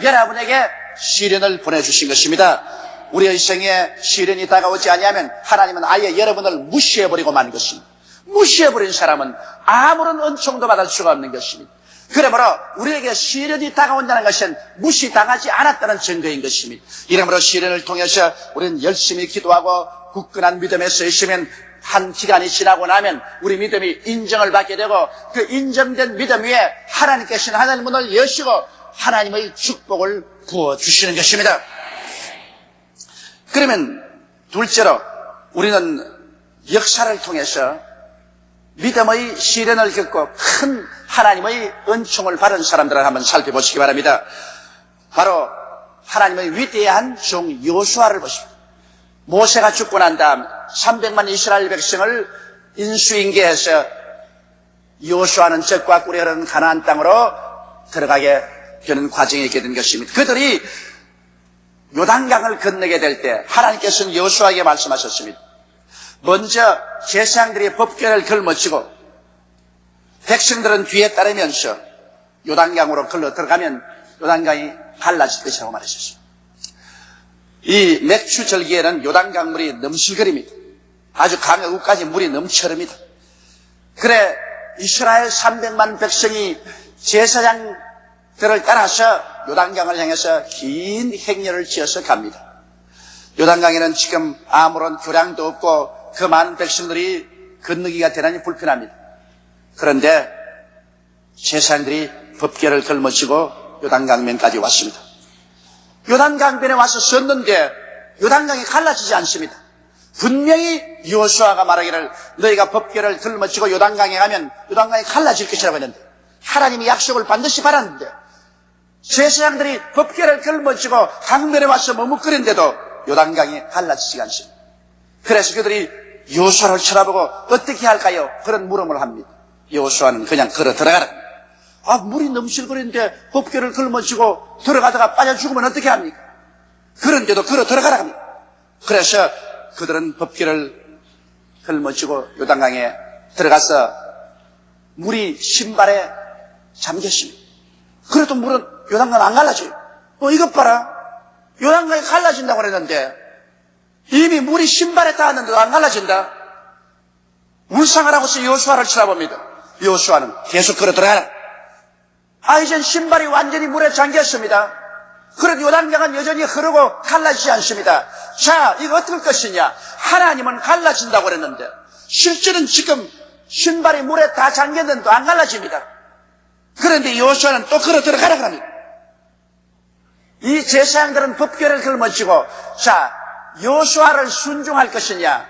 여러분에게 시련을 보내주신 것입니다. 우리의 생에 시련이 다가오지 아니하면 하나님은 아예 여러분을 무시해버리고 만 것입니다. 무시해버린 사람은 아무런 은총도 받을 수가 없는 것입니다. 그러므로 우리에게 시련이 다가온다는 것은 무시당하지 않았다는 증거인 것입니다. 이러므로 시련을 통해서 우리는 열심히 기도하고 굳건한 믿음에 서 있으면 한 기간이 지나고 나면 우리 믿음이 인정을 받게 되고 그 인정된 믿음 위에 하나님께서는 하늘 문을 여시고 하나님의 축복을 부어주시는 것입니다. 그러면 둘째로 우리는 역사를 통해서 믿음의 시련을 겪고 큰 하나님의 은총을 받은 사람들을 한번 살펴보시기 바랍니다. 바로 하나님의 위대한 종 여호수아를 보십시오. 모세가 죽고 난 다음 300만 이스라엘 백성을 인수인계해서 여호수아는 적과 꿀이 흐르는 가나안 땅으로 들어가게 되는 과정이 있게 된 것입니다. 그들이 요단강을 건너게 될 때 하나님께서는 여호수아에게 말씀하셨습니다. 먼저 제사장들이 법궤를 걸머쥐고 백성들은 뒤에 따르면서 요단강으로 걸러 들어가면 요단강이 갈라질 것이라고 말하셨습니다. 이 맥추 절기에는 요단강 물이 넘실거립니다. 아주 강역까지 물이 넘쳐릅니다. 그래 이스라엘 300만 백성이 제사장들을 따라서 요단강을 향해서 긴 행렬을 지어서 갑니다. 요단강에는 지금 아무런 교량도 없고 그 많은 백성들이 건너기가 대단히 불편합니다. 그런데 제사장들이 법궤를 걸머쥐고 요단강변까지 왔습니다. 요단강변에 와서 섰는데 요단강이 갈라지지 않습니다. 분명히 여호수아가 말하기를 너희가 법궤를 걸머쥐고 요단강에 가면 요단강이 갈라질 것이라고 했는데 하나님이 약속을 반드시 받았는데 제사장들이 법궤를 걸머쥐고 강변에 와서 머뭇거린데도 요단강이 갈라지지 않습니다. 그래서 그들이 여호수아를 쳐다보고 어떻게 할까요? 그런 물음을 합니다. 여호수아는 그냥 걸어 들어가라. 물이 넘실거리는데 법궤를 걸머쥐고 들어가다가 빠져 죽으면 어떻게 합니까? 그런데도 걸어 들어가라 합니다. 그래서 그들은 법궤를 걸머쥐고 요단강에 들어가서 물이 신발에 잠겼습니다. 그래도 물은 요단강 안 갈라져요. 이것 봐라. 요단강이 갈라진다고 그랬는데 이미 물이 신발에 닿았는데도 안 갈라진다. 울상하라고서 여호수아를 쳐다봅니다. 여호수아는 계속 걸어 들어가라. 이젠 신발이 완전히 물에 잠겼습니다. 그래도 요단강은 여전히 흐르고 갈라지지 않습니다. 자, 이거 어떨 것이냐? 하나님은 갈라진다고 그랬는데 실제는 지금 신발이 물에 다 잠겼는데도 안 갈라집니다. 그런데 여호수아는 또 걸어 들어가라 그럽니다. 이 제사장들은 법궤를 걸머쥐고 자, 여호수아를 순종할 것이냐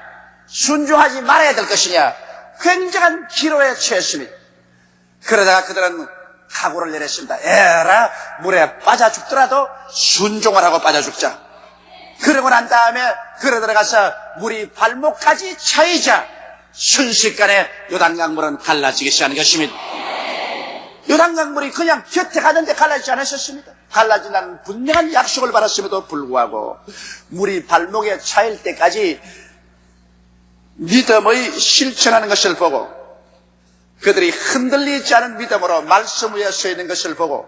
순종하지 말아야 될 것이냐 굉장한 기로에 처했습니다. 그러다가 그들은 각오를 내렸습니다. 에라 물에 빠져 죽더라도 순종을 하고 빠져 죽자. 그러고 난 다음에 걸어 들어가서 물이 발목까지 차이자 순식간에 요단강 물은 갈라지기 시작하는 것입니다. 요단강 물이 그냥 곁에 가는데 갈라지지 않았었습니다. 갈라진다는 분명한 약속을 받았음에도 불구하고 물이 발목에 차일 때까지 믿음의 실천하는 것을 보고 그들이 흔들리지 않은 믿음으로 말씀 위에 서 있는 것을 보고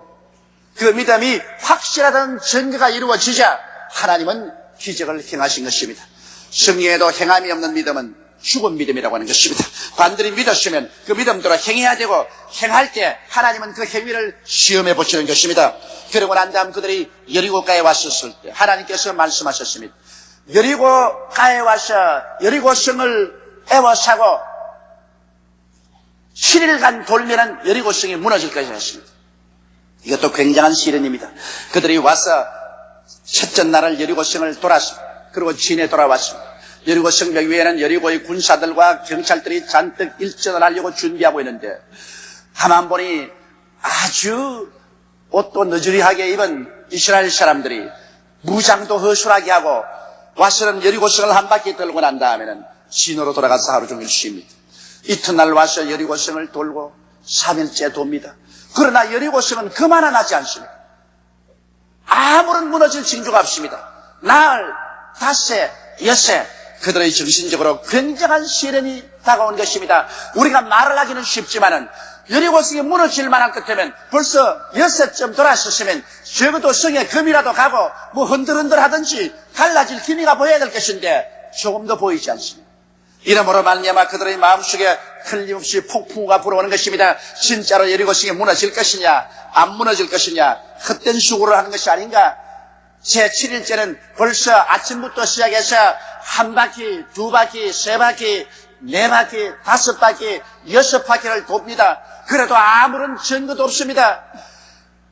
그 믿음이 확실하다는 증거가 이루어지자 하나님은 기적을 행하신 것입니다. 성경에도 행함이 없는 믿음은 죽은 믿음이라고 하는 것입니다. 반드시 믿었으면 그 믿음대로 행해야 되고 행할 때 하나님은 그 행위를 시험해 보시는 것입니다. 그러고 난 다음 그들이 여리고가에 왔었을 때 하나님께서 말씀하셨습니다. 여리고가에 와서 여리고성을 애워싸고 7일간 돌면은 여리고성이 무너질 것이라 했습니다. 이것도 굉장한 시련입니다. 그들이 와서 첫째 날을 여리고성을 돌았습니다. 그리고 진에 돌아왔습니다. 여리고 성벽 위에는 여리고의 군사들과 경찰들이 잔뜩 일전을 하려고 준비하고 있는데 가만 보니 아주 옷도 너저리하게 입은 이스라엘 사람들이 무장도 허술하게 하고 와서는 여리고성을 한 바퀴 돌고 난 다음에는 진으로 돌아가서 하루 종일 쉽니다. 이튿날 와서 여리고성을 돌고 3일째 돕니다. 그러나 여리고성은 그만은 하지 않습니다. 아무런 무너질 징조가 없습니다. 나흘, 닷새, 엿새 그들의 정신적으로 굉장한 시련이 다가온 것입니다. 우리가 말을 하기는 쉽지만은 여리고성이 무너질 만한 것 같으면 벌써 6쯤 돌았었으면 적어도 성에 금이라도 가고 뭐 흔들흔들 하든지 갈라질 기미가 보여야 될 것인데 조금도 보이지 않습니다. 이러므로 말미암아 그들의 마음속에 틀림없이 폭풍우가 불어오는 것입니다. 진짜로 여리고성이 무너질 것이냐, 안 무너질 것이냐, 헛된 수고를 하는 것이 아닌가. 제7일째는 벌써 아침부터 시작해서 한 바퀴, 두 바퀴, 세 바퀴, 네 바퀴, 다섯 바퀴, 여섯 바퀴를 돕니다. 그래도 아무런 증거도 없습니다.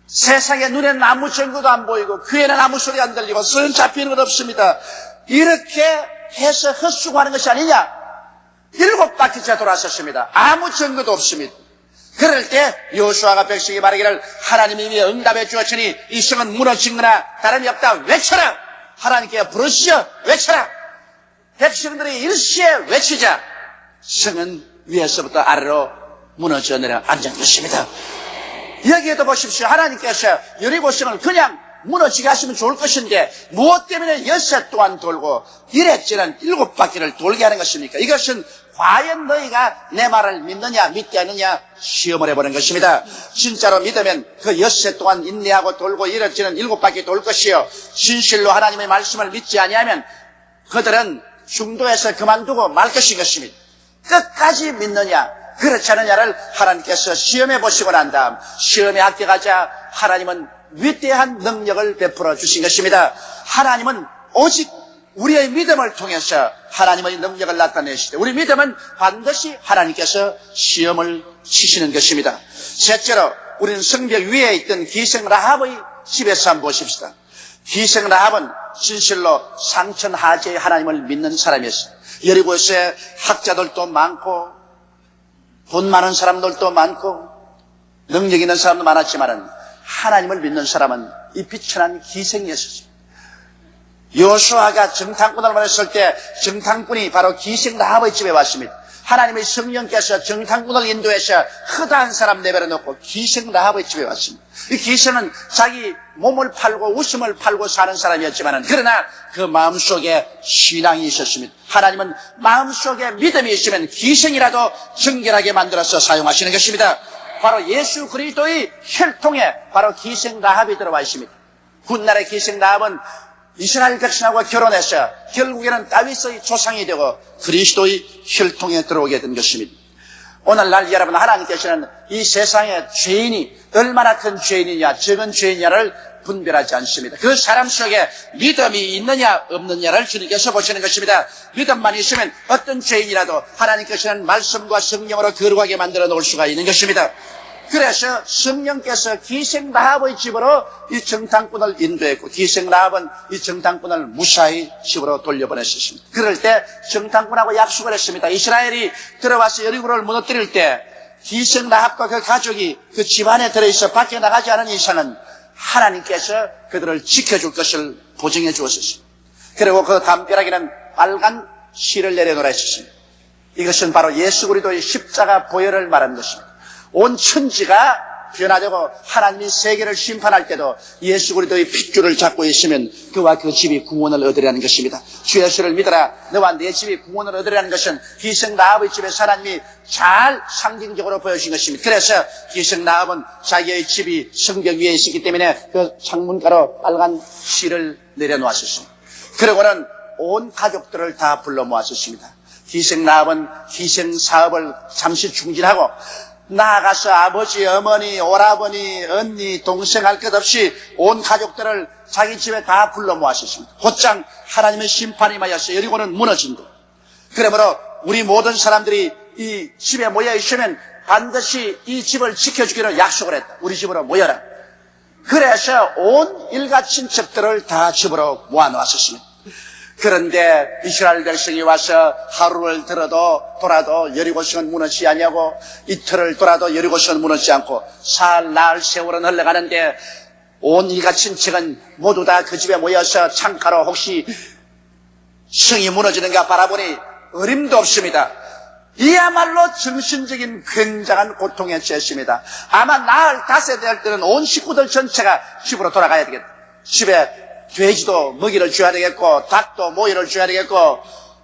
세상에 눈에는 아무 증거도 안 보이고 귀에는 아무 소리 안 들리고 손 잡히는 건 없습니다. 이렇게 해서 헛수고하는 것이 아니냐. 7바퀴째 돌아섰습니다. 아무 증거도 없습니다. 그럴 때 여호수아가 백성이 말하기를 하나님이 이미 응답해 주었으니 이 성은 무너진 거나 다름이 없다. 외쳐라. 하나님께 부르시어 외쳐라. 백성들이 일시에 외치자 성은 위에서부터 아래로 무너져 내려 앉은 것입니다. 여기에도 보십시오. 하나님께서 여리고성을 그냥 무너지게 하시면 좋을 것인데 무엇 때문에 엿새 동안 돌고 이랬지는 7바퀴를 돌게 하는 것입니까? 이것은 과연 너희가 내 말을 믿느냐 믿지 않느냐 시험을 해보는 것입니다. 진짜로 믿으면 그 엿새 동안 인내하고 돌고 이랬지는 7바퀴 돌 것이요, 진실로 하나님의 말씀을 믿지 아니하면 그들은 중도에서 그만두고 말 것입니다. 끝까지 믿느냐 그렇지 않느냐를 하나님께서 시험해 보시고 난 다음 시험에 합격하자 하나님은 위대한 능력을 베풀어 주신 것입니다. 하나님은 오직 우리의 믿음을 통해서 하나님의 능력을 나타내시되 우리 믿음은 반드시 하나님께서 시험을 치시는 것입니다. 셋째로 우리는 성벽 위에 있던 기생 라합의 집에서 한번 보십시다. 기생 라합은 진실로 상천하제의 하나님을 믿는 사람이었어요. 여리고에 학자들도 많고 돈 많은 사람들도 많고 능력 있는 사람도 많았지만 하나님을 믿는 사람은 이 비천한 기생이었습니다. 여호수아가 정탐꾼을 보냈을 때 정탐꾼이 바로 기생 라합의 집에 왔습니다. 하나님의 성령께서 정탐꾼을 인도해서 허다한 사람 내버려놓고 기생 라합의 집에 왔습니다. 이 기생은 자기 몸을 팔고 웃음을 팔고 사는 사람이었지만 그러나 그 마음속에 신앙이 있었습니다. 하나님은 마음속에 믿음이 있으면 기생이라도 정결하게 만들어서 사용하시는 것입니다. 바로 예수 그리스도의 혈통에 바로 기생 라합이 들어와 있습니다. 훗날의 기생 라합은 이스라엘 백성하고 결혼해서 결국에는 다윗의 조상이 되고 그리스도의 혈통에 들어오게 된 것입니다. 오늘날 여러분, 하나님께서는 이 세상의 죄인이 얼마나 큰 죄인이냐 적은 죄인이냐를 분별하지 않습니다. 그 사람 속에 믿음이 있느냐 없느냐를 주님께서 보시는 것입니다. 믿음만 있으면 어떤 죄인이라도 하나님께서는 말씀과 성령으로 거룩하게 만들어 놓을 수가 있는 것입니다. 그래서 성령께서 기생 라합의 집으로 이 정탐꾼을 인도했고 기생 라합은 이 정탐꾼을 무사히 집으로 돌려보냈습니다. 그럴 때 정탐꾼하고 약속을 했습니다. 이스라엘이 들어와서 여리고를 무너뜨릴 때 기생 라합과 그 가족이 그 집안에 들어있어 밖에 나가지 않은 이상은 하나님께서 그들을 지켜줄 것을 보증해 주었습니다. 그리고 그 담벼락에는 빨간 실을 내려놓으라 했습니다. 이것은 바로 예수 그리스도의 십자가 보혈을 말하는 것입니다. 온 천지가 변화되고 하나님이 세계를 심판할 때도 예수 그리스도의 핏줄을 잡고 있으면 그와 그 집이 구원을 얻으리라는 것입니다. 주 예수를 믿어라 너와 내 집이 구원을 얻으리라는 것은 기생 라합의 집에서 하나님이 잘 상징적으로 보여주신 것입니다. 그래서 기생 라합은 자기의 집이 성벽 위에 있었기 때문에 그 창문가로 빨간 실을 내려놓았습니다. 그리고는 온 가족들을 다 불러 모았습니다. 기생 라합은 기생 사업을 잠시 중지하고 나아가서 아버지, 어머니, 오라버니, 언니, 동생 할 것 없이 온 가족들을 자기 집에 다 불러 모았습니다. 곧장 하나님의 심판이 임하여서 여리고는 무너진 것. 그러므로 우리 모든 사람들이 이 집에 모여 있으면 반드시 이 집을 지켜주기로 약속을 했다. 우리 집으로 모여라. 그래서 온 일가 친척들을 다 집으로 모아놓았습니다. 그런데 이스라엘 백성이 와서 하루를 돌아도 여리고성은 무너지지 아니하고 이틀을 돌아도 여리고성은 무너지지 않고 살, 날, 세월은 흘러가는데 온 일가 친척은 모두 다 그 집에 모여서 창가로 혹시 성이 무너지는가 바라보니 어림도 없습니다. 이야말로 정신적인 굉장한 고통에 처했습니다. 아마 나흘 닷새 될 때는 온 식구들 전체가 집으로 돌아가야 되겠다. 집에 돼지도 먹이를 줘야 되겠고 닭도 모이를 줘야 되겠고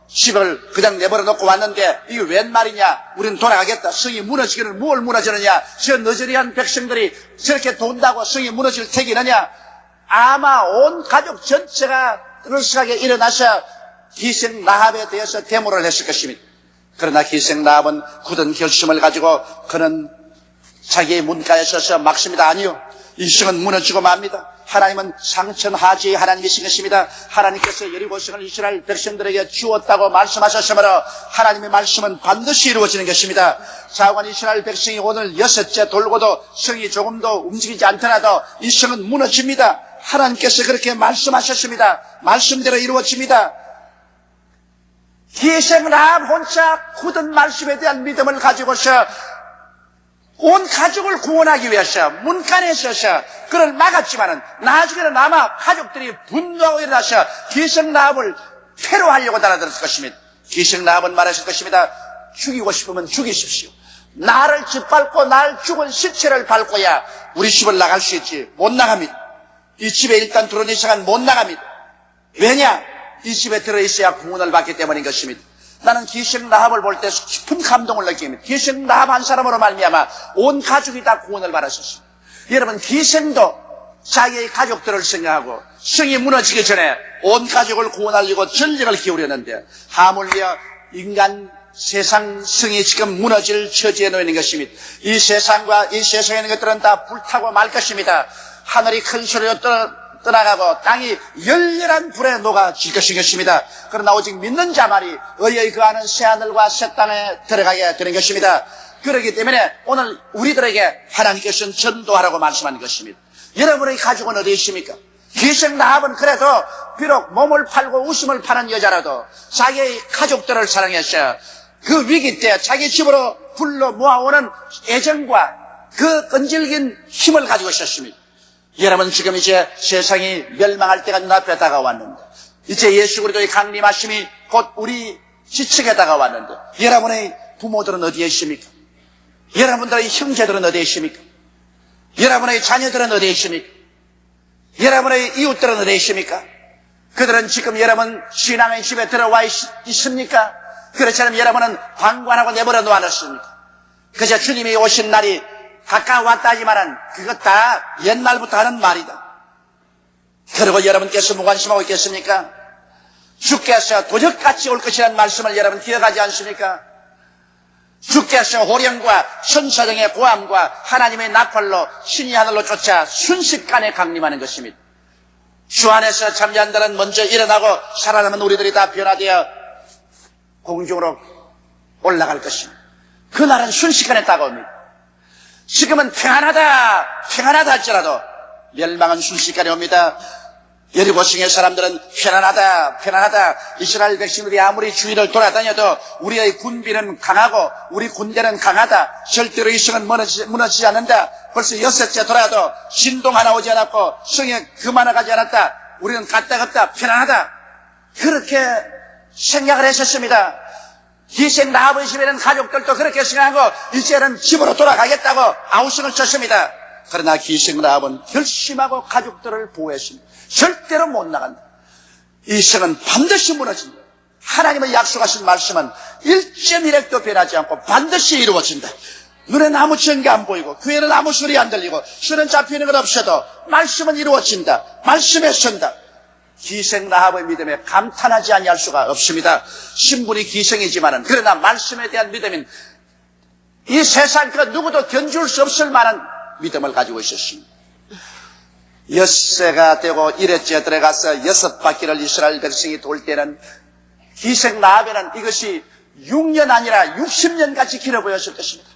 집을 그냥 내버려 놓고 왔는데 이게 웬 말이냐, 우리는 돌아가겠다. 성이 무너지기를 뭘 무너지느냐, 저 너저리한 백성들이 저렇게 돈다고 성이 무너질 택이느냐. 아마 온 가족 전체가 뜨르스하게 일어나서 기생 라합에 대해서 데모를 했을 것입니다. 그러나 기생 라합은 굳은 결심을 가지고 그는 자기의 문가에 서서 막습니다. 아니요, 이 성은 무너지고 맙니다. 하나님은 상천하지의 하나님이신 것입니다. 하나님께서 여리고성을 이스라엘 백성들에게 주었다고 말씀하셨으므로 하나님의 말씀은 반드시 이루어지는 것입니다. 자관 이스라엘 백성이 오늘 6째 돌고도 성이 조금도 움직이지 않더라도 이 성은 무너집니다. 하나님께서 그렇게 말씀하셨습니다. 말씀대로 이루어집니다. 기생 라합 혼자 굳은 말씀에 대한 믿음을 가지고서 온 가족을 구원하기 위해서 문간에 서서 그를 막았지만은 나중에는 아마 가족들이 분노하고 일어나서 기생 라합을 퇴로하려고 달아들었을 것입니다. 기생 라합은 말했을 것입니다. 죽이고 싶으면 죽이십시오. 나를 짓밟고 날 죽은 시체를 밟고야 우리 집을 나갈 수 있지. 못 나갑니다. 이 집에 일단 들어온 이상은 못 나갑니다. 왜냐? 이 집에 들어있어야 구원을 받기 때문인 것입니다. 나는 기생 라합을 볼 때 깊은 감동을 느낍니다. 기생 라합 한 사람으로 말미암아 온 가족이 다 구원을 받았었습니다. 여러분, 기생도 자기의 가족들을 생각하고 성이 무너지기 전에 온 가족을 구원하려고 전력을 기울였는데 하물며 인간 세상 성이 지금 무너질 처지에 놓여 있는 것입니다. 이 세상과 이 세상에 있는 것들은 다 불타고 말 것입니다. 하늘이 큰 소리로 떠나가고 땅이 열렬한 불에 녹아질 것입니다. 그러나 오직 믿는 자만이 의의 그하는 새하늘과 새 땅에 들어가게 되는 것입니다. 그렇기 때문에 오늘 우리들에게 하나님께서는 전도하라고 말씀하는 것입니다. 여러분의 가족은 어디 있습니까? 기생 라합은 그래도 비록 몸을 팔고 웃음을 파는 여자라도 자기의 가족들을 사랑해서 그 위기 때 자기 집으로 불러 모아오는 애정과 그 끈질긴 힘을 가지고 있었습니다. 여러분, 지금 이제 세상이 멸망할 때가 눈앞에 다가왔는데 이제 예수 그리스도의 강림하심이 곧 우리 지척에 다가왔는데 여러분의 부모들은 어디에 있습니까? 여러분들의 형제들은 어디에 있습니까? 여러분의 자녀들은 어디에 있습니까? 여러분의 이웃들은 어디에 있습니까? 그들은 지금 여러분 신앙의 집에 들어와 있습니까? 그렇지 않으면 여러분은 방관하고 내버려 놓아놨습니까? 그저 주님이 오신 날이 가까웠다 하지만은 그것 다 옛날부터 하는 말이다. 그리고 여러분께서 무관심하고 있겠습니까? 주께서 도적같이 올 것이라는 말씀을 여러분 기억하지 않습니까? 주께서 호령과 천사등의 고함과 하나님의 나팔로 신이 하늘로 쫓아 순식간에 강림하는 것입니다. 주 안에서 잠자는 자는 먼저 일어나고 살아남은 우리들이 다 변화되어 공중으로 올라갈 것입니다. 그날은 순식간에 다가옵니다. 지금은 평안하다 할지라도 멸망은 순식간에 옵니다. 여리고성의 사람들은 편안하다. 이스라엘 백성들이 아무리 주위를 돌아다녀도 우리의 군비는 강하고 우리 군대는 강하다. 절대로 이 성은 무너지지 않는다. 벌써 6째 돌아도 진동 하나 오지 않았고 성에 금 하나 가지 않았다. 우리는 까딱없다. 편안하다. 그렇게 생각을 했었습니다. 기생 라합의 집에는 가족들도 그렇게 생각하고 이제는 집으로 돌아가겠다고 아우성을 쳤습니다. 그러나 기생 라합은 결심하고 가족들을 보호했습니다. 절대로 못 나간다. 이 성은 반드시 무너진다. 하나님의 약속하신 말씀은 1.1핵도 변하지 않고 반드시 이루어진다. 눈에는 아무 증거 안 보이고 귀에는 아무 소리 안 들리고 손은 잡히는 것 없어도 말씀은 이루어진다. 말씀에 선다. 기생 라합의 믿음에 감탄하지 아니할 수가 없습니다. 신분이 기생이지만은 그러나 말씀에 대한 믿음은 이 세상 그 누구도 견줄 수 없을 만한 믿음을 가지고 있었습니다. 6세가 되고 1회째 들어가서 6바퀴를 이스라엘 백성이 돌 때는 기생 라합에는 이것이 6년 아니라 60년까지 길어 보였을 것입니다.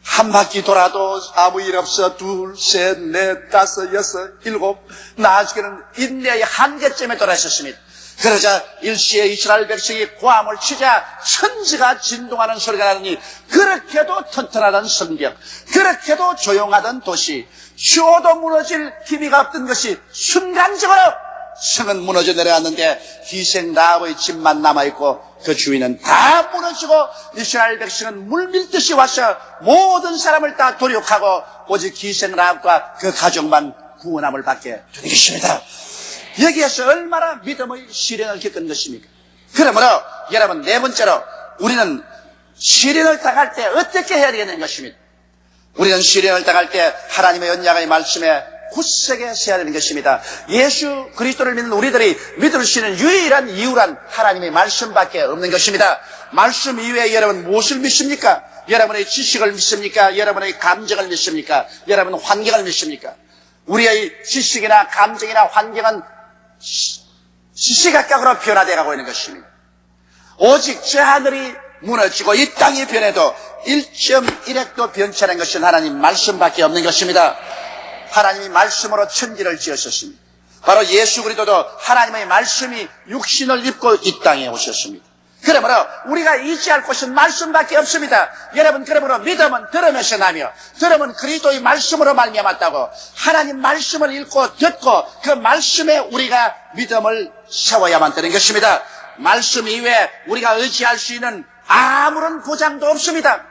한 바퀴 돌아도 아무 일 없어. 2, 3, 4, 5, 6, 7 나중에는 인내의 한계점에 돌아섰습니다. 그러자 일시에 이스라엘 백성이 고함을 치자 천지가 진동하는 소리가 나더니 그렇게도 튼튼하던 성벽, 그렇게도 조용하던 도시, 쉬어도 무너질 기미가 없던 것이 순간적으로 성은 무너져 내려왔는데 기생 라합의 집만 남아있고 그 주위는 다 무너지고 이스라엘 백성은 물밀듯이 와서 모든 사람을 다 도륙하고 오직 기생 라합과 그 가족만 구원함을 받게 되는 것입니다. 여기에서 얼마나 믿음의 시련을 겪은 것입니까? 그러므로 여러분, 네 번째로 우리는 시련을 당할 때 어떻게 해야 되는 것입니다. 우리는 시련을 당할 때 하나님의 언약의 말씀에 굳세게 서야 되는 것입니다. 예수 그리스도를 믿는 우리들이 믿을 수 있는 유일한 이유란 하나님의 말씀밖에 없는 것입니다. 말씀 이외에 여러분 무엇을 믿습니까? 여러분의 지식을 믿습니까? 여러분의 감정을 믿습니까? 여러분 환경을 믿습니까? 우리의 지식이나 감정이나 환경은 시시각각으로 변화되어 가고 있는 것입니다. 오직 저 하늘이 무너지고 이 땅이 변해도 1.1핵도 변치 않은 것은 하나님 말씀밖에 없는 것입니다. 하나님이 말씀으로 천지를 지으셨습니다. 바로 예수 그리스도도 하나님의 말씀이 육신을 입고 이 땅에 오셨습니다. 그러므로 우리가 의지할 곳은 말씀밖에 없습니다. 여러분, 그러므로 믿음은 들으면서 나며 들음은 그리스도의 말씀으로 말미암았다고 하나님 말씀을 읽고 듣고 그 말씀에 우리가 믿음을 세워야만 되는 것입니다. 말씀 이외에 우리가 의지할 수 있는 아무런 보장도 없습니다.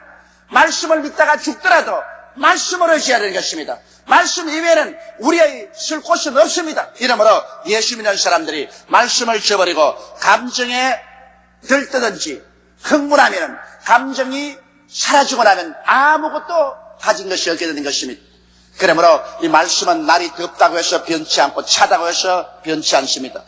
말씀을 믿다가 죽더라도 말씀을 의지해야 되는 것입니다. 말씀 이외에는 우리의 쓸 곳은 없습니다. 이러므로 예수 믿는 사람들이 말씀을 저버리고 감정에 들뜨든지 흥분하면 감정이 사라지고 나면 아무것도 가진 것이 없게 되는 것입니다. 그러므로 이 말씀은 날이 덥다고 해서 변치 않고 차다고 해서 변치 않습니다.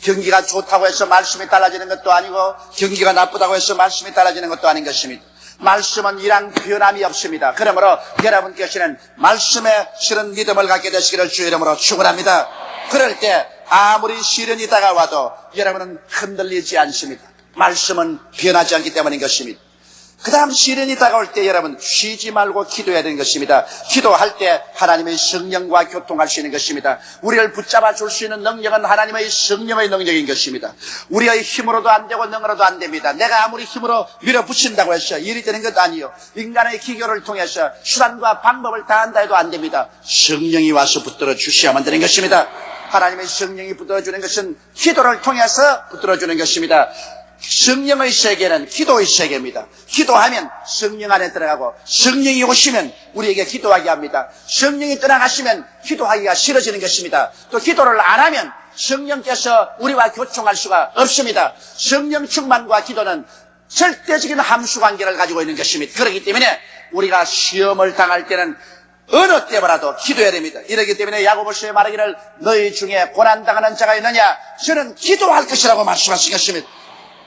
경기가 좋다고 해서 말씀이 달라지는 것도 아니고 경기가 나쁘다고 해서 말씀이 달라지는 것도 아닌 것입니다. 말씀은 이랑 변함이 없습니다. 그러므로 여러분께서는 말씀에 실은 믿음을 갖게 되시기를 주의 이름으로 축원합니다. 그럴 때 아무리 시련이 다가와도 여러분은 흔들리지 않습니다. 말씀은 변하지 않기 때문인 것입니다. 그 다음 시련이 다가올 때 여러분 쉬지 말고 기도해야 되는 것입니다. 기도할 때 하나님의 성령과 교통할 수 있는 것입니다. 우리를 붙잡아 줄 수 있는 능력은 하나님의 성령의 능력인 것입니다. 우리의 힘으로도 안 되고 능으로도 안 됩니다. 내가 아무리 힘으로 밀어붙인다고 해서 일이 되는 것 아니요. 인간의 기교를 통해서 수단과 방법을 다한다 해도 안 됩니다. 성령이 와서 붙들어 주셔야만 되는 것입니다. 하나님의 성령이 붙들어 주는 것은 기도를 통해서 붙들어 주는 것입니다. 성령의 세계는 기도의 세계입니다. 기도하면 성령 안에 들어가고 성령이 오시면 우리에게 기도하게 합니다. 성령이 떠나가시면 기도하기가 싫어지는 것입니다. 또 기도를 안 하면 성령께서 우리와 교통할 수가 없습니다. 성령 충만과 기도는 절대적인 함수관계를 가지고 있는 것입니다. 그렇기 때문에 우리가 시험을 당할 때는 어느 때보다도 기도해야 됩니다. 이렇기 때문에 야고보서에 말하기를 너희 중에 고난당하는 자가 있느냐 저는 기도할 것이라고 말씀하신 것입니다.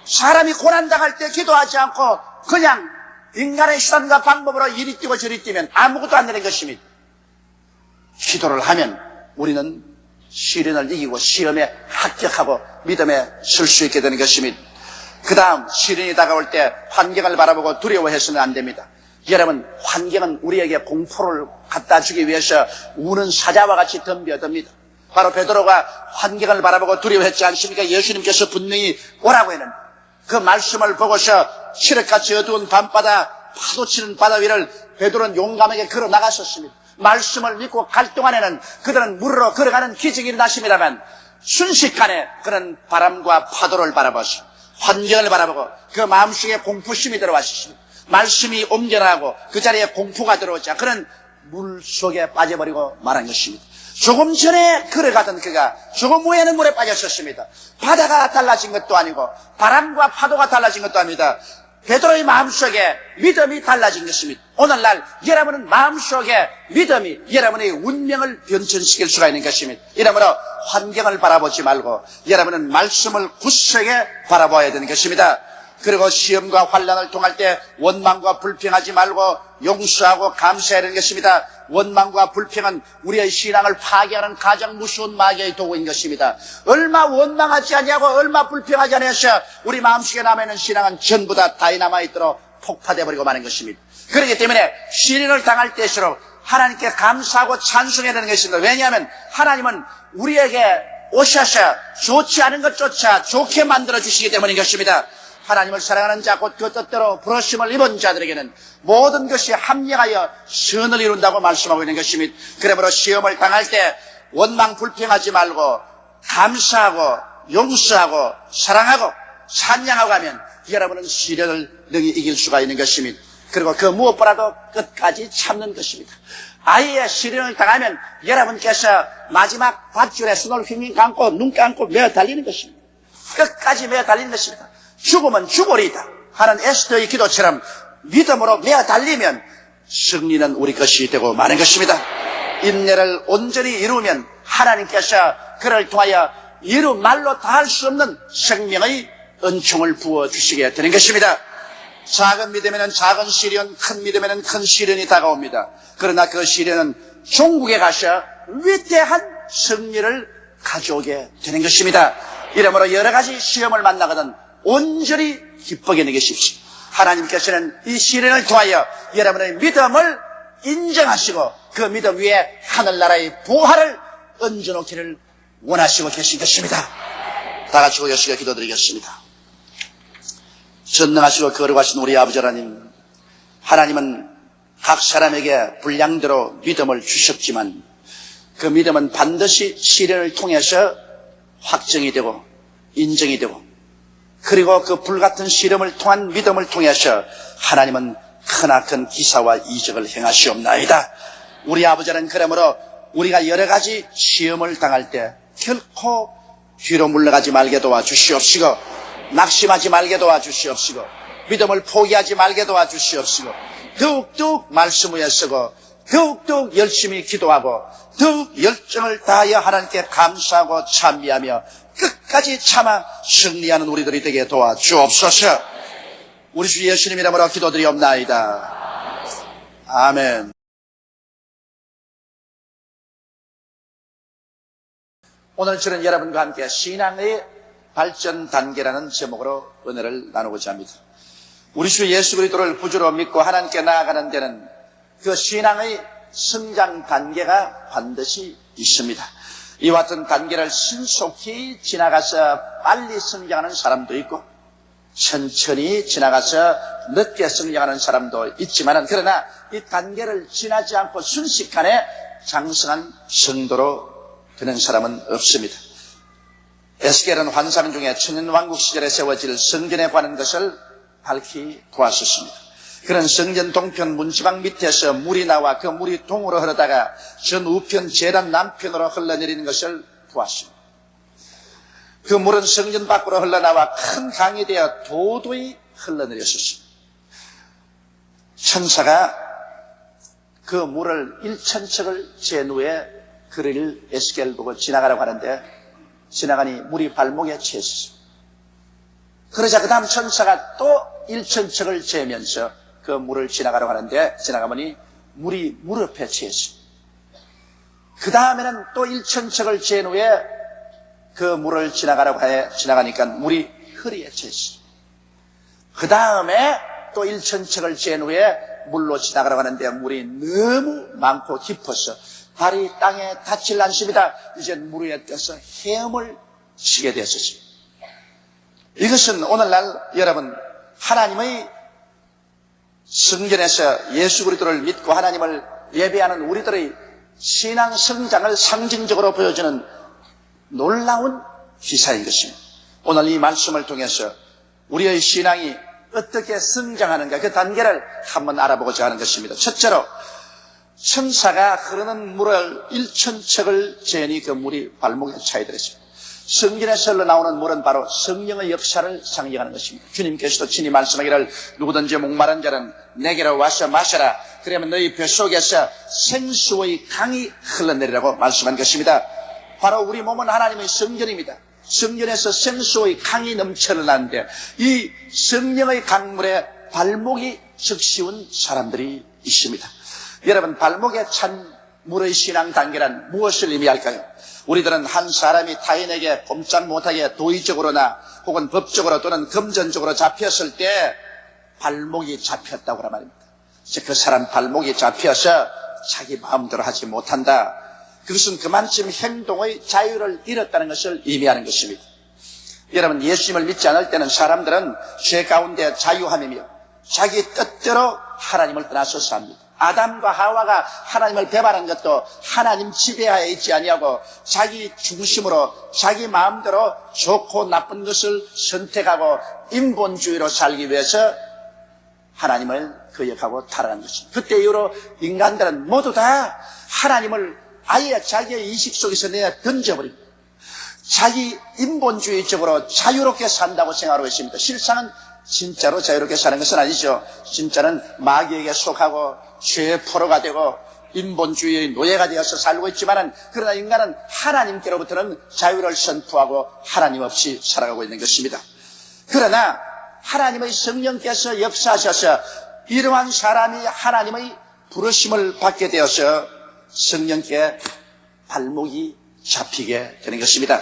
사람이 고난당할 때 기도하지 않고 그냥 인간의 수단과 방법으로 이리 뛰고 저리 뛰면 아무것도 안 되는 것입니다. 기도를 하면 우리는 시련을 이기고 시험에 합격하고 믿음에 설 수 있게 되는 것입니다. 그 다음 시련이 다가올 때 환경을 바라보고 두려워해서는 안 됩니다. 여러분 환경은 우리에게 공포를 갖다 주기 위해서 우는 사자와 같이 덤벼듭니다. 바로 베드로가 환경을 바라보고 두려워했지 않습니까? 예수님께서 분명히 오라고 했는 그 말씀을 보고서 칠흑같이 어두운 밤바다 파도치는 바다 위를 베드로는 용감하게 걸어 나갔었습니다. 말씀을 믿고 갈 동안에는 그들은 물으로 걸어가는 기적이 일어났습니다만 순식간에 그런 바람과 파도를 바라보시 환경을 바라보고 그 마음속에 공포심이 들어왔습니다. 말씀이 옮겨나가고 그 자리에 공포가 들어오자 그는 물 속에 빠져버리고 말한 것입니다. 조금 전에 걸어가던 그가 조금 후에는 물에 빠졌었습니다. 바다가 달라진 것도 아니고 바람과 파도가 달라진 것도 아닙니다. 베드로의 마음속에 믿음이 달라진 것입니다. 오늘날 여러분은 마음속에 믿음이 여러분의 운명을 변천시킬 수가 있는 것입니다. 이러므로 환경을 바라보지 말고 여러분은 말씀을 굳세게 바라봐야 되는 것입니다. 그리고 시험과 환난을 통할 때 원망과 불평하지 말고 용서하고 감사해야 하는 것입니다. 원망과 불평은 우리의 신앙을 파괴하는 가장 무서운 마귀의 도구인 것입니다. 얼마 원망하지 않냐고 얼마 불평하지 않아서 우리 마음속에 남아있는 신앙은 전부 다 다이나마이트로 폭파되어버리고 마는 것입니다. 그렇기 때문에 시련을 당할 때일수록 하나님께 감사하고 찬송해야 되는 것입니다. 왜냐하면 하나님은 우리에게 오셔서 좋지 않은 것조차 좋게 만들어 주시기 때문인 것입니다. 하나님을 사랑하는 자 곧 그 뜻대로 부르심을 입은 자들에게는 모든 것이 합력하여 선을 이룬다고 말씀하고 있는 것입니다. 그러므로 시험을 당할 때 원망 불평하지 말고 감사하고 용서하고 사랑하고 찬양하고 하면 여러분은 시련을 능히 이길 수가 있는 것입니다. 그리고 그 무엇보다도 끝까지 참는 것입니다. 아예 시련을 당하면 여러분께서 마지막 밧줄에 손을 휘민 감고 눈 감고 메어 달리는 것입니다. 끝까지 메어 달리는 것입니다. 죽으면 죽으리이다 하는 에스더의 기도처럼 믿음으로 메어 달리면 승리는 우리 것이 되고 마는 것입니다. 인내를 온전히 이루면 하나님께서 그를 통하여 이루 말로 다 할 수 없는 생명의 은총을 부어주시게 되는 것입니다. 작은 믿음에는 작은 시련, 큰 믿음에는 큰 시련이 다가옵니다. 그러나 그 시련은 종국에 가셔 위대한 승리를 가져오게 되는 것입니다. 이러므로 여러 가지 시험을 만나거든 온전히 기쁘게 여기십시오. 하나님께서는 이 시련을 통하여 여러분의 믿음을 인정하시고 그 믿음 위에 하늘나라의 보화를 얹어놓기를 원하시고 계신 것입니다. 다 같이 고개시켜 기도드리겠습니다. 전능하시고 거룩하신 우리 아버지 하나님, 하나님은 각 사람에게 분량대로 믿음을 주셨지만 그 믿음은 반드시 시련을 통해서 확정이 되고 인정이 되고, 그리고 그 불같은 시련을 통한 믿음을 통해서 하나님은 크나큰 기사와 이적을 행하시옵나이다. 우리 아버지는 그러므로 우리가 여러 가지 시험을 당할 때 결코 뒤로 물러가지 말게 도와주시옵시고, 낙심하지 말게 도와주시옵시고, 믿음을 포기하지 말게 도와주시옵시고, 더욱더욱 말씀 위에 서고 더욱더욱 열심히 기도하고 더욱 열정을 다하여 하나님께 감사하고 찬미하며 끝까지 참아 승리하는 우리들이 되게 도와주옵소서. 우리 주 예수님 이름으로 기도드리옵나이다. 아멘. 오늘 저는 여러분과 함께 신앙의 발전 단계라는 제목으로 은혜를 나누고자 합니다. 우리 주 예수 그리스도를 구주로 믿고 하나님께 나아가는 데는 그 신앙의 성장 단계가 반드시 있습니다. 이와 같은 단계를 신속히 지나가서 빨리 성장하는 사람도 있고 천천히 지나가서 늦게 성장하는 사람도 있지만, 그러나 이 단계를 지나지 않고 순식간에 장성한 성도로 되는 사람은 없습니다. 에스겔은 환상 중에 천년왕국 시절에 세워질 성전에 관한 것을 밝히 보았었습니다. 그런 성전 동편 문지방 밑에서 물이 나와 그 물이 동으로 흐르다가 전 우편 제단 남편으로 흘러내리는 것을 보았습니다. 그 물은 성전 밖으로 흘러나와 큰 강이 되어 도도히 흘러내렸었습니다. 천사가 그 물을 1000척을 잰 후에 그를 에스겔 보고 지나가라고 하는데, 지나가니 물이 발목에 채였습니다. 그러자 그 다음 천사가 또 1000척을 재면서 그 물을 지나가라고 하는데, 지나가보니 물이 무릎에 채였습니다. 그 다음에는 또 1000척을 잰 후에 그 물을 지나가라고 해 지나가니까 물이 허리에 채였습니다. 그 다음에 또 1000척을 잰 후에 물로 지나가라고 하는데 물이 너무 많고 깊어서 발이 땅에 닿질 않습니다. 이제 물 위에 떠서 헤엄을 치게 됐었습니다. 이것은 오늘날 여러분, 하나님의 성전에서 예수 그리스도를 믿고 하나님을 예배하는 우리들의 신앙 성장을 상징적으로 보여주는 놀라운 기사인 것입니다. 오늘 이 말씀을 통해서 우리의 신앙이 어떻게 성장하는가, 그 단계를 한번 알아보고자 하는 것입니다. 첫째로 천사가 흐르는 물을 1000척을 재니 그 물이 발목에 차이들었습니다. 성전에서 흘러나오는 물은 바로 성령의 역사를 상징하는 것입니다. 주님께서도 친히 말씀하기를 누구든지 목마른 자는 내게로 와서 마셔라. 그러면 너희 뱃속에서 생수의 강이 흘러내리라고 말씀한 것입니다. 바로 우리 몸은 하나님의 성전입니다. 성전에서 생수의 강이 넘쳐 흘러나는데 이 성령의 강물에 발목이 적시운 사람들이 있습니다. 여러분, 발목에 찬 물의 신앙 단계란 무엇을 의미할까요? 우리들은 한 사람이 타인에게 꼼짝 못하게 도의적으로나 혹은 법적으로 또는 금전적으로 잡혔을 때 발목이 잡혔다고 하는 말입니다. 그 사람 발목이 잡혀서 자기 마음대로 하지 못한다. 그것은 그만큼 행동의 자유를 잃었다는 것을 의미하는 것입니다. 여러분, 예수님을 믿지 않을 때는 사람들은 죄 가운데 자유함이며 자기 뜻대로 하나님을 떠나서 삽니다. 아담과 하와가 하나님을 배반한 것도 하나님 지배하에 있지 아니하고 자기 중심으로 자기 마음대로 좋고 나쁜 것을 선택하고 인본주의로 살기 위해서 하나님을 거역하고 타락한 것입니다. 그때 이후로 인간들은 모두 다 하나님을 아예 자기의 인식 속에서 내어 던져버립니다. 자기 인본주의적으로 자유롭게 산다고 생각하고 있습니다. 실상은 진짜로 자유롭게 사는 것은 아니죠. 진짜는 마귀에게 속하고 죄의 포로가 되고 인본주의의 노예가 되어서 살고 있지만은 그러나 인간은 하나님께로부터는 자유를 선포하고 하나님 없이 살아가고 있는 것입니다. 그러나 하나님의 성령께서 역사하셔서 이러한 사람이 하나님의 부르심을 받게 되어서 성령께 발목이 잡히게 되는 것입니다.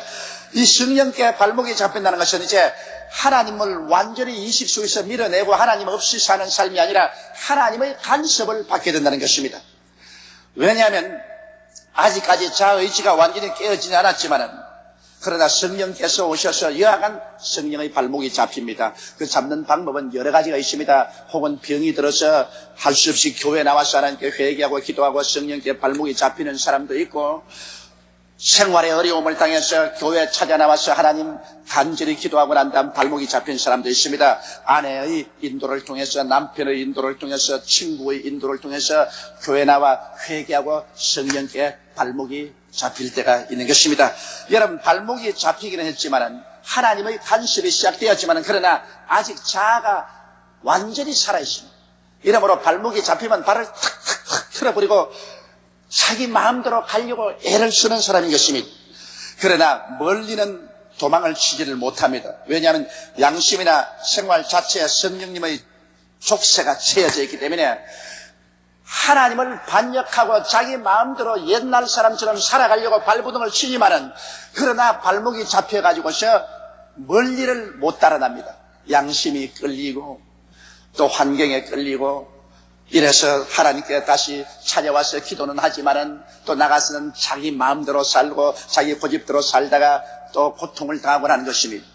이 성령께 발목이 잡힌다는 것은 이제 하나님을 완전히 인식 속에서 밀어내고 하나님 없이 사는 삶이 아니라 하나님의 간섭을 받게 된다는 것입니다. 왜냐하면 아직까지 자의지가 완전히 깨어지지 않았지만은 그러나 성령께서 오셔서 여하간 성령의 발목이 잡힙니다. 그 잡는 방법은 여러 가지가 있습니다. 혹은 병이 들어서 할 수 없이 교회 나와서 하나님께 회개하고 기도하고 성령께 발목이 잡히는 사람도 있고, 생활의 어려움을 당해서 교회에 찾아 나와서 하나님 간절히 기도하고 난 다음 발목이 잡힌 사람도 있습니다. 아내의 인도를 통해서, 남편의 인도를 통해서, 친구의 인도를 통해서 교회 나와 회개하고 성령께 발목이 잡힐 때가 있는 것입니다. 여러분, 발목이 잡히기는 했지만은 하나님의 간섭이 시작되었지만은 그러나 아직 자아가 완전히 살아있습니다. 이러므로 발목이 잡히면 발을 탁탁탁 틀어버리고 자기 마음대로 가려고 애를 쓰는 사람인 것입니다. 그러나 멀리는 도망을 치지를 못합니다. 왜냐하면 양심이나 생활 자체에 성령님의 족쇄가 채워져 있기 때문에 하나님을 반역하고 자기 마음대로 옛날 사람처럼 살아가려고 발부둥을 치지만은 그러나 발목이 잡혀가지고서 멀리를 못 달아납니다. 양심이 끌리고 또 환경에 끌리고 이래서 하나님께 다시 찾아와서 기도는 하지만은 또 나가서는 자기 마음대로 살고 자기 고집대로 살다가 또 고통을 당하고 하는 것입니다.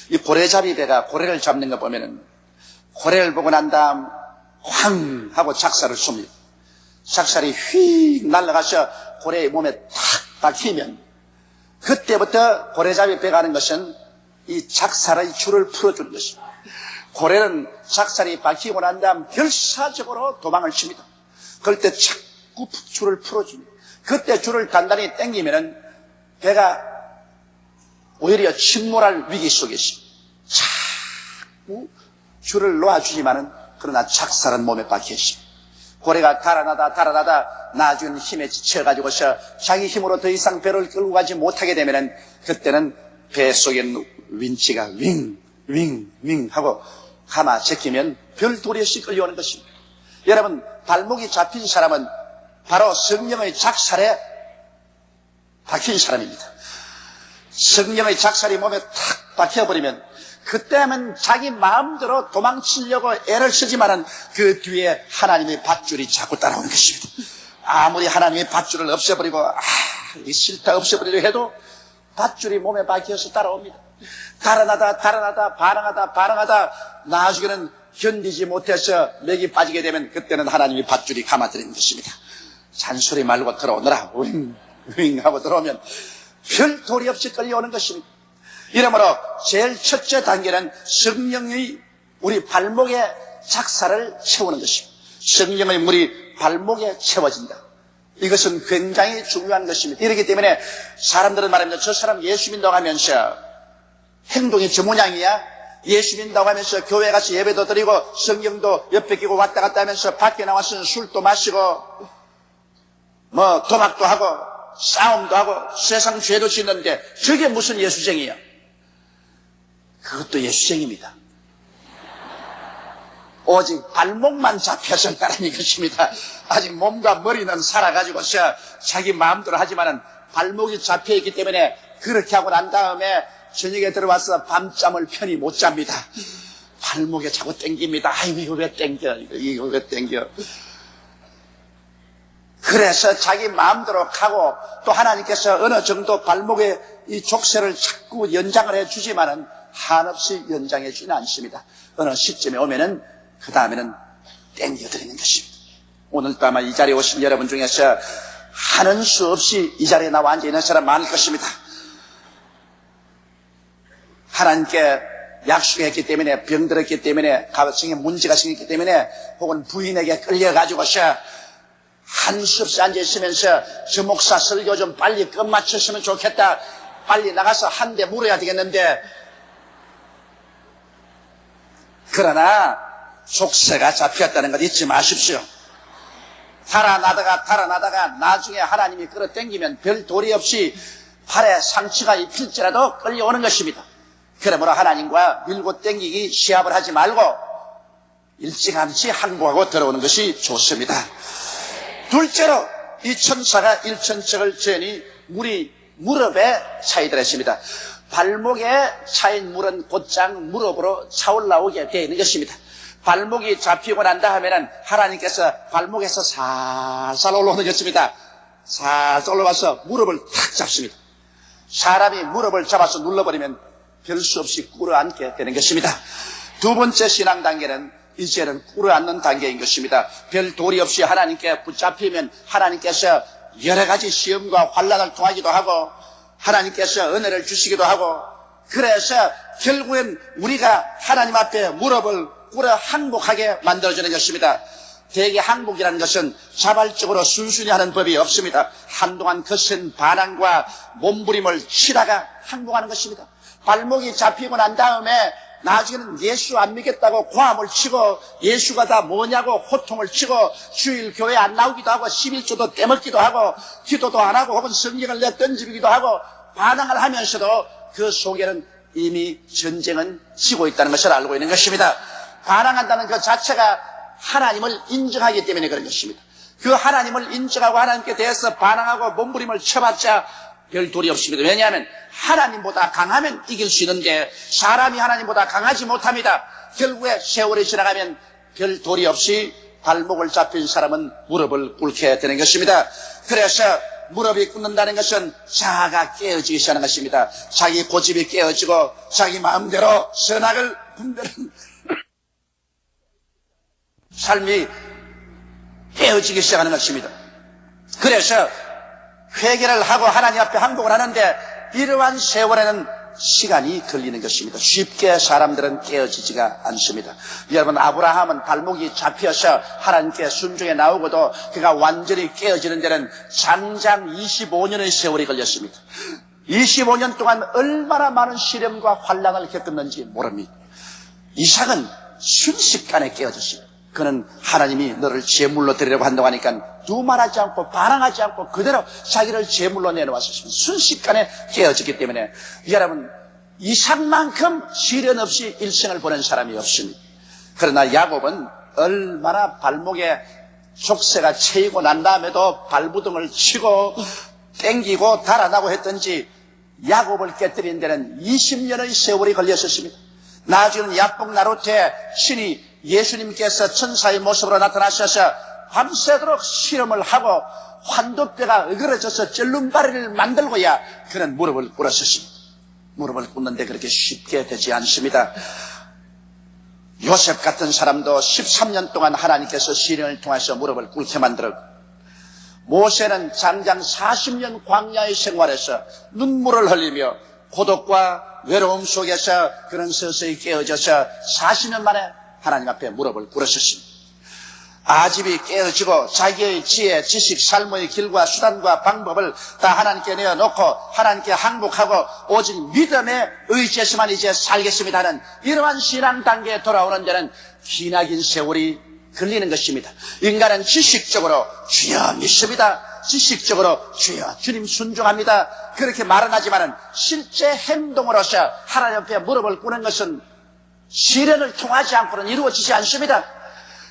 이 고래잡이 배가 고래를 잡는 거 보면은 고래를 보고 난 다음 황 하고 작살을 쏩니다. 작살이 휙 날아가서 고래의 몸에 탁 박히면 그때부터 고래잡이 배가 하는 것은 이 작살의 줄을 풀어주는 것입니다. 고래는 작살이 박히고 난 다음 결사적으로 도망을 칩니다. 그럴 때 자꾸 줄을 풀어줍니다. 그때 줄을 단단히 당기면은 배가 오히려 침몰할 위기 속에 있습니다. 자꾸 줄을 놓아주지만은 그러나 작살은 몸에 박혀 있습니다. 고래가 달아나다 나중에 힘에 지쳐가지고서 자기 힘으로 더 이상 배를 끌고 가지 못하게 되면은 그때는 배 속에 윈치가 윙 하고 가마 제끼면 별도리 없이 끌려오는 것입니다. 여러분, 발목이 잡힌 사람은 바로 성령의 작살에 박힌 사람입니다. 성령의 작살이 몸에 탁 박혀버리면 그때는 자기 마음대로 도망치려고 애를 쓰지만은 그 뒤에 하나님의 밧줄이 자꾸 따라오는 것입니다. 아무리 하나님의 밧줄을 없애버리고 이 싫다 없애버리려 해도 밧줄이 몸에 박혀서 따라옵니다. 달아나다 반항하다 나중에는 견디지 못해서 맥이 빠지게 되면 그때는 하나님의 밧줄이 감아들이는 것입니다. 잔소리 말고 들어오너라 윙 하고 들어오면 별 도리 없이 끌려오는 것입니다. 이러므로 제일 첫째 단계는 성령의 우리 발목에 작살을 채우는 것입니다. 성령의 물이 발목에 채워진다. 이것은 굉장히 중요한 것입니다. 이렇기 때문에 사람들은 말합니다. 저 사람 예수 믿는다고 하면서 행동이 저 모양이야? 예수 믿는다고 하면서 교회 가서 예배도 드리고 성경도 옆에 끼고 왔다 갔다 하면서 밖에 나와서는 술도 마시고 뭐 도박도 하고 싸움도 하고 세상 죄도 짓는데 저게 무슨 예수쟁이야? 그것도 예수쟁입니다. 오직 발목만 잡혀서 있다는 것입니다. 아직 몸과 머리는 살아가지고서 자기 마음대로 하지만은 발목이 잡혀있기 때문에 그렇게 하고 난 다음에 저녁에 들어와서 밤잠을 편히 못 잡니다. 발목에 자꾸 땡깁니다. 아이고 이거 왜 땡겨? 이거 왜 땡겨? 그래서 자기 마음대로 가고 또 하나님께서 어느 정도 발목에 이 족쇄를 자꾸 연장을 해주지만은 한없이 연장해 주지는 않습니다. 어느 시점에 오면은 그 다음에는 땡겨드리는 것입니다. 오늘도 아마 이 자리에 오신 여러분 중에서 하는 수 없이 이 자리에 나와 앉아있는 사람 많을 것입니다. 하나님께 약속했기 때문에 병들었기 때문에 가정에 문제가 생겼기 때문에 혹은 부인에게 끌려가지고서 한 수 없이 앉아있으면서 저 목사 설교 좀 빨리 끝마쳤으면 좋겠다. 빨리 나가서 한 대 물어야 되겠는데 그러나 족쇄가 잡혔다는 것 잊지 마십시오. 달아나다가 나중에 하나님이 끌어당기면 별 도리 없이 팔에 상처가 입힐지라도 끌려오는 것입니다. 그러므로 하나님과 밀고 당기기 시합을 하지 말고 일찌감치 항복하고 들어오는 것이 좋습니다. 둘째로 이 천사가 일천척을 지으니 물이 무릎에 차이더라 했습니다. 발목에 차인 물은 곧장 무릎으로 차올라오게 되어 있는 것입니다. 발목이 잡히고 난다 하면은 하나님께서 발목에서 살살 올라오는 것입니다. 살살 올라와서 무릎을 탁 잡습니다. 사람이 무릎을 잡아서 눌러버리면 별 수 없이 꿇어앉게 되는 것입니다. 두 번째 신앙 단계는 이제는 꿇어앉는 단계인 것입니다. 별 도리 없이 하나님께 붙잡히면 하나님께서 여러 가지 시험과 환난을 통하기도 하고 하나님께서 은혜를 주시기도 하고 그래서 결국엔 우리가 하나님 앞에 무릎을 꿇어 항복하게 만들어주는 것입니다. 대개 항복이라는 것은 자발적으로 순순히 하는 법이 없습니다. 한동안 거센 반항과 몸부림을 치다가 항복하는 것입니다. 발목이 잡히고 난 다음에 나중에는 예수 안 믿겠다고 고함을 치고 예수가 다 뭐냐고 호통을 치고 주일 교회 안 나오기도 하고 11조도 떼먹기도 하고 기도도 안 하고 혹은 성경을 내던지기도 하고 반항을 하면서도 그 속에는 이미 전쟁은 지고 있다는 것을 알고 있는 것입니다. 반항한다는 그 자체가 하나님을 인정하기 때문에 그런 것입니다. 그 하나님을 인정하고 하나님께 대해서 반항하고 몸부림을 쳐봤자 별 도리 없습니다. 왜냐하면 하나님보다 강하면 이길 수 있는데 사람이 하나님보다 강하지 못합니다. 결국에 세월이 지나가면 별 도리 없이 발목을 잡힌 사람은 무릎을 꿇게 되는 것입니다. 그래서 무릎이 꿇는다는 것은 자아가 깨어지기 시작하는 것입니다. 자기 고집이 깨어지고 자기 마음대로 선악을 분별하는 삶이 깨어지기 시작하는 것입니다. 그래서 회개를 하고 하나님 앞에 항복을 하는데 이러한 세월에는 시간이 걸리는 것입니다. 쉽게 사람들은 깨어지지가 않습니다. 여러분, 아브라함은 발목이 잡혀서 하나님께 순종에 나오고도 그가 완전히 깨어지는 데는 장장 25년의 세월이 걸렸습니다. 25년 동안 얼마나 많은 시련과 환난을 겪었는지 모릅니다. 이삭은 순식간에 깨어졌습니다. 그는 하나님이 너를 제물로 드리려고 한다고 하니까 두말하지 않고 반항하지 않고 그대로 자기를 제물로 내놓았습니다. 순식간에 깨어졌기 때문에 여러분, 이삭만큼 시련 없이 일생을 보낸 사람이 없습니다. 그러나 야곱은 얼마나 발목에 족쇄가 채이고 난 다음에도 발부둥을 치고 땡기고 달아나고 했던지 야곱을 깨뜨린 데는 20년의 세월이 걸렸었습니다. 나중에는 야복 나루테 신이 예수님께서 천사의 모습으로 나타나셔서 밤새도록 실험을 하고 환도뼈가 으그러져서 절름발이를 만들고야 그는 무릎을 꿇었습니다. 무릎을 꿇는데 그렇게 쉽게 되지 않습니다. 요셉 같은 사람도 13년 동안 하나님께서 시련을 통해서 무릎을 꿇게 만들었고 모세는 장장 40년 광야의 생활에서 눈물을 흘리며 고독과 외로움 속에서 그는 서서히 깨어져서 40년 만에 하나님 앞에 무릎을 꿇었습니다. 아집이 깨어지고 자기의 지혜, 지식, 삶의 길과 수단과 방법을 다 하나님께 내어놓고 하나님께 항복하고 오직 믿음에 의지해서만 이제 살겠습니다 하는 이러한 신앙 단계에 돌아오는 데는 기나긴 세월이 걸리는 것입니다. 인간은 지식적으로 주여 믿습니다. 지식적으로 주여 주님 순종합니다. 그렇게 말은 하지만은 실제 행동으로서 하나님 앞에 무릎을 꿇는 것은 시련을 통하지 않고는 이루어지지 않습니다.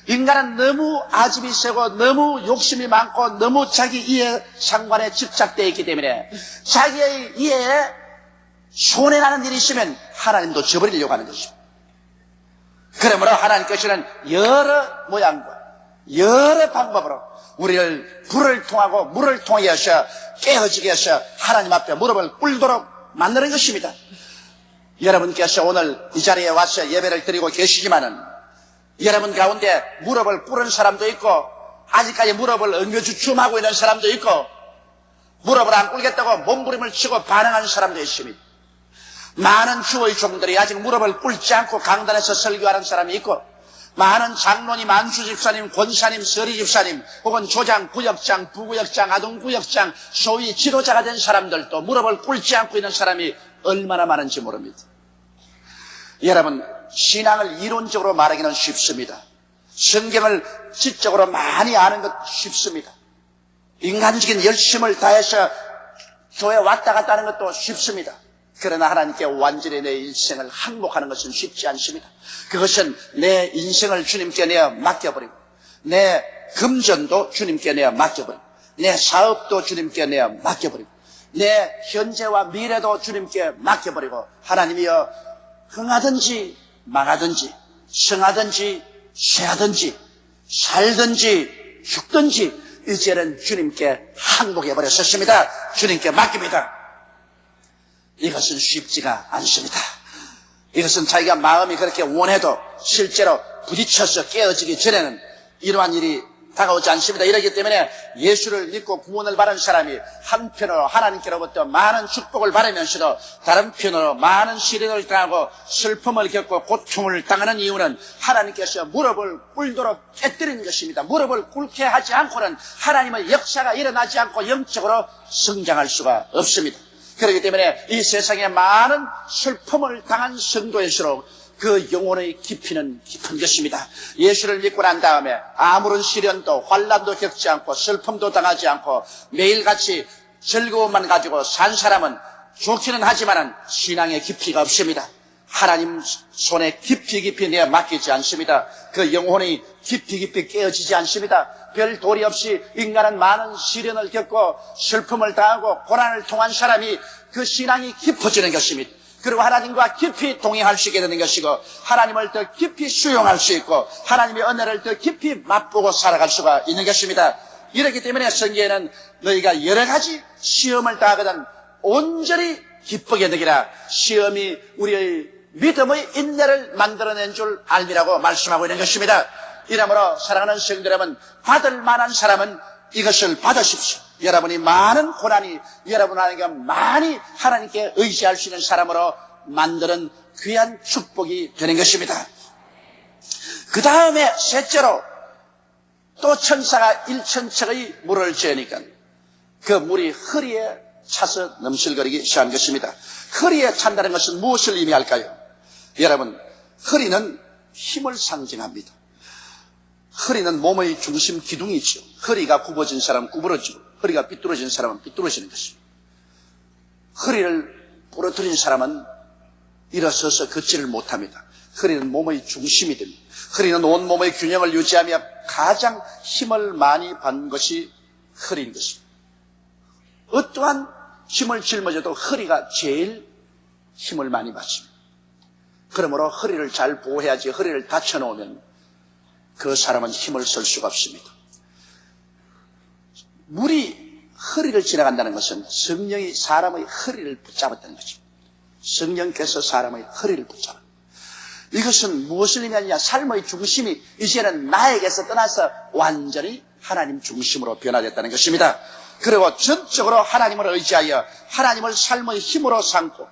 인간은 너무 아집이 세고 너무 욕심이 많고 너무 자기 이해 상관에 집착되어 있기 때문에 자기의 이해에 손해나는 일이 있으면 하나님도 저버리려고 하는 것입니다. 그러므로 하나님께서는 여러 모양과 여러 방법으로 우리를 불을 통하고 물을 통해서 깨어지게 해서 하나님 앞에 무릎을 꿇도록 만드는 것입니다. 여러분께서 오늘 이 자리에 와서 예배를 드리고 계시지만은 여러분 가운데 무릎을 꿇은 사람도 있고 아직까지 무릎을 엉겨주춤하고 있는 사람도 있고 무릎을 안 꿇겠다고 몸부림을 치고 반항하는 사람도 있습니다. 많은 주의 종들이 아직 무릎을 꿇지 않고 강단에서 설교하는 사람이 있고 많은 장로님, 안수 집사님, 권사님, 서리 집사님 혹은 조장, 구역장, 부구역장, 아동구역장 소위 지도자가 된 사람들도 무릎을 꿇지 않고 있는 사람이 얼마나 많은지 모릅니다. 여러분, 신앙을 이론적으로 말하기는 쉽습니다. 성경을 지적으로 많이 아는 것 쉽습니다. 인간적인 열심을 다해서 교회 왔다 갔다 하는 것도 쉽습니다. 그러나 하나님께 완전히 내 인생을 항복하는 것은 쉽지 않습니다. 그것은 내 인생을 주님께 내어 맡겨버리고, 내 금전도 주님께 내어 맡겨버리고, 내 사업도 주님께 내어 맡겨버리고, 내 현재와 미래도 주님께 맡겨버리고, 하나님이여 흥하든지 망하든지 성하든지 쇠하든지 살든지 죽든지 이제는 주님께 항복해버렸습니다. 주님께 맡깁니다. 이것은 쉽지가 않습니다. 이것은 자기가 마음이 그렇게 원해도 실제로 부딪혀서 깨어지기 전에는 이러한 일이 다가오지 않습니다. 이러기 때문에 예수를 믿고 구원을 받은 사람이 한편으로 하나님께로부터 많은 축복을 받으면서도 다른 편으로 많은 시련을 당하고 슬픔을 겪고 고통을 당하는 이유는 하나님께서 무릎을 꿇도록 깨뜨리는 것입니다. 무릎을 꿇게 하지 않고는 하나님의 역사가 일어나지 않고 영적으로 성장할 수가 없습니다. 그렇기 때문에 이 세상에 많은 슬픔을 당한 성도일수록 그 영혼의 깊이는 깊은 것입니다. 예수를 믿고 난 다음에 아무런 시련도 환난도 겪지 않고 슬픔도 당하지 않고 매일같이 즐거움만 가지고 산 사람은 좋기는 하지만 신앙의 깊이가 없습니다. 하나님 손에 깊이 내어 맡기지 않습니다. 그 영혼이 깊이 깨어지지 않습니다. 별 도리 없이 인간은 많은 시련을 겪고 슬픔을 당하고 고난을 통한 사람이 그 신앙이 깊어지는 것입니다. 그리고 하나님과 깊이 동행할 수 있게 되는 것이고 하나님을 더 깊이 수용할 수 있고 하나님의 은혜를 더 깊이 맛보고 살아갈 수가 있는 것입니다. 이렇기 때문에 성경에는 너희가 여러 가지 시험을 당하거든 온전히 기쁘게 되기라. 시험이 우리의 믿음의 인내를 만들어낸 줄 알미라고 말씀하고 있는 것입니다. 이러므로 사랑하는 성도 여러분, 받을 만한 사람은 이것을 받으십시오. 여러분이 많은 고난이 여러분 하나님께 많이 하나님께 의지할 수 있는 사람으로 만드는 귀한 축복이 되는 것입니다. 그 다음에 셋째로 또 천사가 1,000척의 물을 재니까 그 물이 허리에 차서 넘실거리기 시작한 것입니다. 허리에 찬다는 것은 무엇을 의미할까요? 여러분, 허리는 힘을 상징합니다. 허리는 몸의 중심 기둥이죠. 허리가 굽어진 사람은 구부러지고 허리가 삐뚤어진 사람은 삐뚤어지는 것입니다. 허리를 부러뜨린 사람은 일어서서 걷지를 못합니다. 허리는 몸의 중심이 됩니다. 허리는 온몸의 균형을 유지하며 가장 힘을 많이 받는 것이 허리인 것입니다. 어떠한 힘을 짊어져도 허리가 제일 힘을 많이 받습니다. 그러므로 허리를 잘 보호해야지 허리를 다쳐놓으면 그 사람은 힘을 쓸 수가 없습니다. 물이 허리를 지나간다는 것은 성령이 사람의 허리를 붙잡았다는 것입니다. 성령께서 사람의 허리를 붙잡아. 이것은 무엇을 의미하느냐? 삶의 중심이 이제는 나에게서 떠나서 완전히 하나님 중심으로 변화됐다는 것입니다. 그리고 전적으로 하나님을 의지하여 하나님을 삶의 힘으로 삼고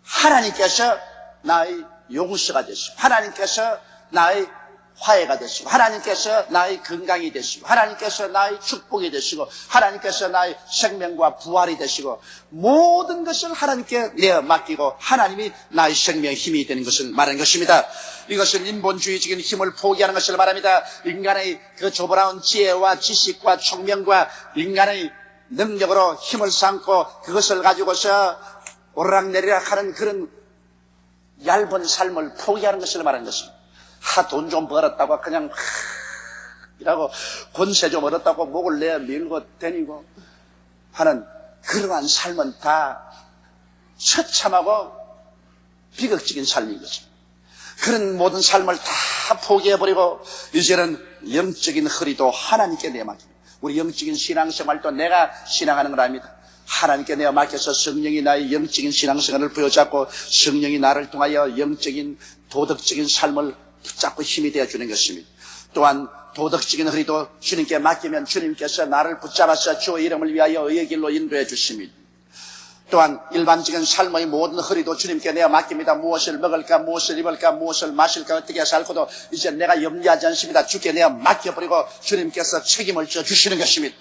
하나님께서 나의 용서가 되시고 하나님께서 나의 화해가 되시고 하나님께서 나의 건강이 되시고 하나님께서 나의 축복이 되시고 하나님께서 나의 생명과 부활이 되시고 모든 것을 하나님께 내어 맡기고 하나님이 나의 생명의 힘이 되는 것을 말하는 것입니다. 이것은 인본주의적인 힘을 포기하는 것을 말합니다. 인간의 그 조보라운 지혜와 지식과 총명과 인간의 능력으로 힘을 삼고 그것을 가지고서 오르락내리락 하는 그런 얇은 삶을 포기하는 것을 말하는 것입니다. 돈 좀 벌었다고 그냥 이라고 권세 좀 얻었다고 목을 내어 밀고 다니고 하는 그러한 삶은 다 처참하고 비극적인 삶인 거죠. 그런 모든 삶을 다 포기해버리고 이제는 영적인 허리도 하나님께 내맡깁니다. 우리 영적인 신앙생활도 내가 신앙하는 걸 압니다. 하나님께 내어 맡겨서 성령이 나의 영적인 신앙생활을 부여잡고 성령이 나를 통하여 영적인 도덕적인 삶을 붙잡고 힘이 되어주는 것입니다. 또한 도덕적인 허리도 주님께 맡기면 주님께서 나를 붙잡아서 주의 이름을 위하여 의의 길로 인도해 주십니다. 또한 일반적인 삶의 모든 허리도 주님께 내어 맡깁니다. 무엇을 먹을까, 무엇을 입을까, 무엇을 마실까, 어떻게 살고도 이제 내가 염려하지 않습니다. 주께 내어 맡겨버리고 주님께서 책임을 져주시는 것입니다.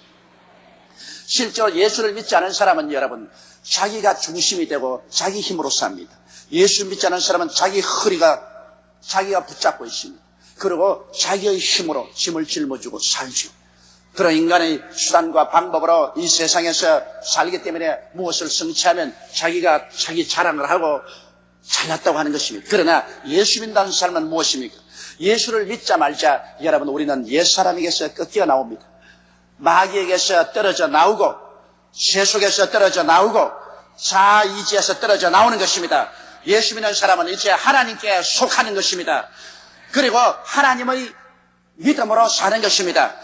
실제로 예수를 믿지 않은 사람은 여러분 자기가 중심이 되고 자기 힘으로 삽니다. 예수 믿지 않은 사람은 자기 허리가 자기가 붙잡고 있습니다. 그리고 자기의 힘으로 짐을 짊어지고 살죠. 그런 인간의 수단과 방법으로 이 세상에서 살기 때문에 무엇을 성취하면 자기가 자기 자랑을 하고 잘났다고 하는 것입니다. 그러나 예수 믿는다는 삶은 무엇입니까? 예수를 믿자 말자 여러분 우리는 옛사람에게서 꺾여 나옵니다. 마귀에게서 떨어져 나오고 세속에서 떨어져 나오고 자의지에서 떨어져 나오는 것입니다. 예수 믿는 사람은 이제 하나님께 속하는 것입니다. 그리고 하나님의 믿음으로 사는 것입니다.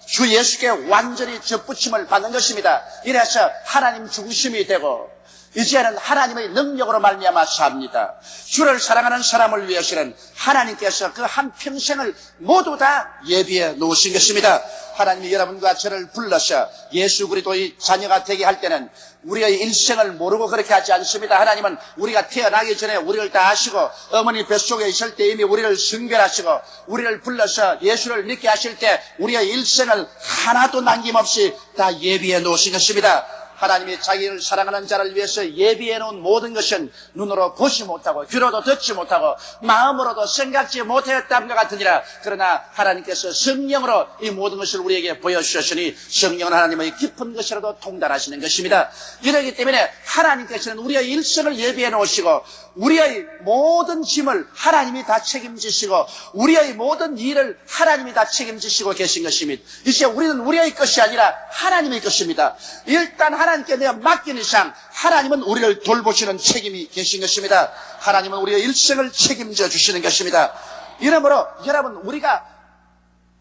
주 예수께 완전히 접붙임을 받는 것입니다. 이래서 하나님 중심이 되고 이제는 하나님의 능력으로 말미암아 삽니다. 주를 사랑하는 사람을 위해서는 하나님께서 그 한평생을 모두 다 예비해 놓으신 것입니다. 하나님이 여러분과 저를 불러서 예수 그리스도의 자녀가 되게 할 때는 우리의 일생을 모르고 그렇게 하지 않습니다. 하나님은 우리가 태어나기 전에 우리를 다 아시고 어머니 뱃속에 있을 때 이미 우리를 성별하시고 우리를 불러서 예수를 믿게 하실 때 우리의 일생을 하나도 남김없이 다 예비해 놓으신 것입니다. 하나님이 자기를 사랑하는 자를 위해서 예비해 놓은 모든 것은 눈으로 보지 못하고 귀로도 듣지 못하고 마음으로도 생각지 못했다는 것 같으니라. 그러나 하나님께서 성령으로 이 모든 것을 우리에게 보여주셨으니 성령은 하나님의 깊은 것이라도 통달하시는 것입니다. 이러기 때문에 하나님께서는 우리의 일생을 예비해 놓으시고 우리의 모든 짐을 하나님이 다 책임지시고 우리의 모든 일을 하나님이 다 책임지시고 계신 것입니다. 이제 우리는 우리의 것이 아니라 하나님의 것입니다. 일단 하나님께 내가 맡긴 이상 하나님은 우리를 돌보시는 책임이 계신 것입니다. 하나님은 우리의 일생을 책임져 주시는 것입니다. 이러므로 여러분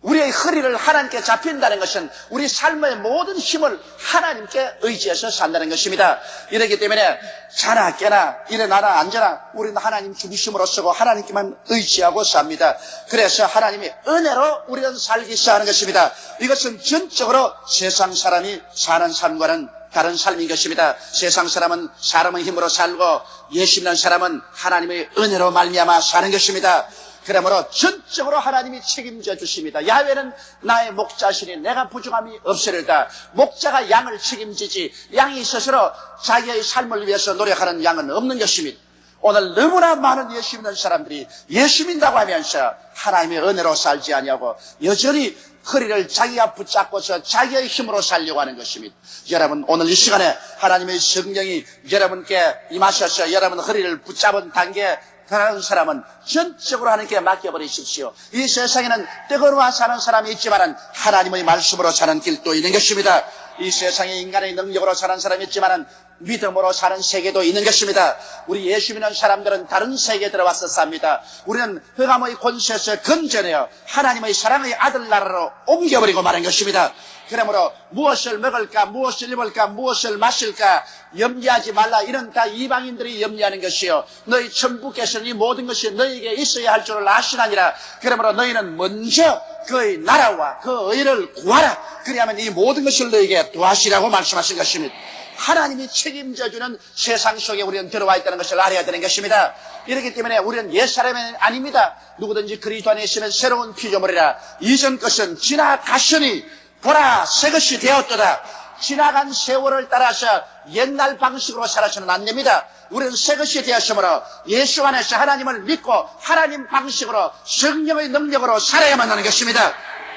우리의 허리를 하나님께 잡힌다는 것은 우리 삶의 모든 힘을 하나님께 의지해서 산다는 것입니다. 이렇기 때문에 자나 깨나 일어나나 앉아나 우리는 하나님 중심으로 서고 하나님께만 의지하고 삽니다. 그래서 하나님이 은혜로 우리는 살기 시작하는 것입니다. 이것은 전적으로 세상 사람이 사는 삶과는 다른 삶인 것입니다. 세상 사람은 사람의 힘으로 살고 예수 믿는 사람은 하나님의 은혜로 말미암아 사는 것입니다. 그러므로 전적으로 하나님이 책임져 주십니다. 야훼는 나의 목자시니 내가 부족함이 없으리다. 목자가 양을 책임지지 양이 스스로 자기의 삶을 위해서 노력하는 양은 없는 것입니다. 오늘 너무나 많은 예수 믿는 사람들이 예수 믿는다고 하면서 하나님의 은혜로 살지 아니하고 여전히 허리를 자기가 붙잡고서 자기의 힘으로 살려고 하는 것입니다. 여러분 오늘 이 시간에 하나님의 성령이 여러분께 임하셔서 여러분 허리를 붙잡은 단계에 다른 사람은 전적으로 하나님께 맡겨버리십시오. 이 세상에는 뜨거워 사는 사람이 있지만 하나님의 말씀으로 사는 길도 있는 것입니다. 이 세상에 인간의 능력으로 사는 사람이 있지만 믿음으로 사는 세계도 있는 것입니다. 우리 예수 믿는 사람들은 다른 세계에 들어와서 삽니다. 우리는 흑암의 권세에서 건져내어 하나님의 사랑의 아들 나라로 옮겨버리고 마는 것입니다. 그러므로 무엇을 먹을까, 무엇을 입을까, 무엇을 마실까 염려하지 말라. 이런 다 이방인들이 염려하는 것이요. 너희 천부께서는 이 모든 것이 너희에게 있어야 할 줄을 아시나니라. 그러므로 너희는 먼저 그의 나라와 그 의를 구하라. 그리하면 이 모든 것을 너희에게 도하시라고 말씀하신 것입니다. 하나님이 책임져주는 세상 속에 우리는 들어와 있다는 것을 알아야 되는 것입니다. 이렇기 때문에 우리는 옛사람이 아닙니다. 누구든지 그리스도 안에 있으면 새로운 피조물이라. 이전 것은 지나갔으니 보라 새 것이 되었도다. 지나간 세월을 따라서 옛날 방식으로 살아서는 안 됩니다. 우리는 새 것이 되었으므로 예수 안에서 하나님을 믿고 하나님 방식으로 성령의 능력으로 살아야만 하는 것입니다.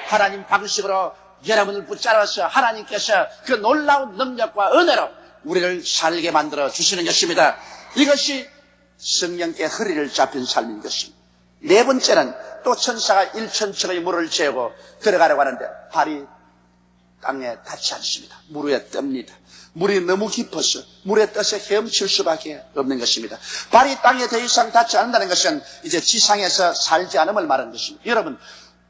하나님 방식으로 여러분을 붙잡아서 하나님께서 그 놀라운 능력과 은혜로 우리를 살게 만들어 주시는 것입니다. 이것이 성령께 허리를 잡힌 삶인 것입니다. 네 번째는 또 천사가 1,000척의 물을 재고 들어가려고 하는데 발이 땅에 닿지 않습니다. 물 위에 뜹니다. 물이 너무 깊어서 물에 떠서 헤엄칠 수밖에 없는 것입니다. 발이 땅에 더 이상 닿지 않는다는 것은 이제 지상에서 살지 않음을 말하는 것입니다. 여러분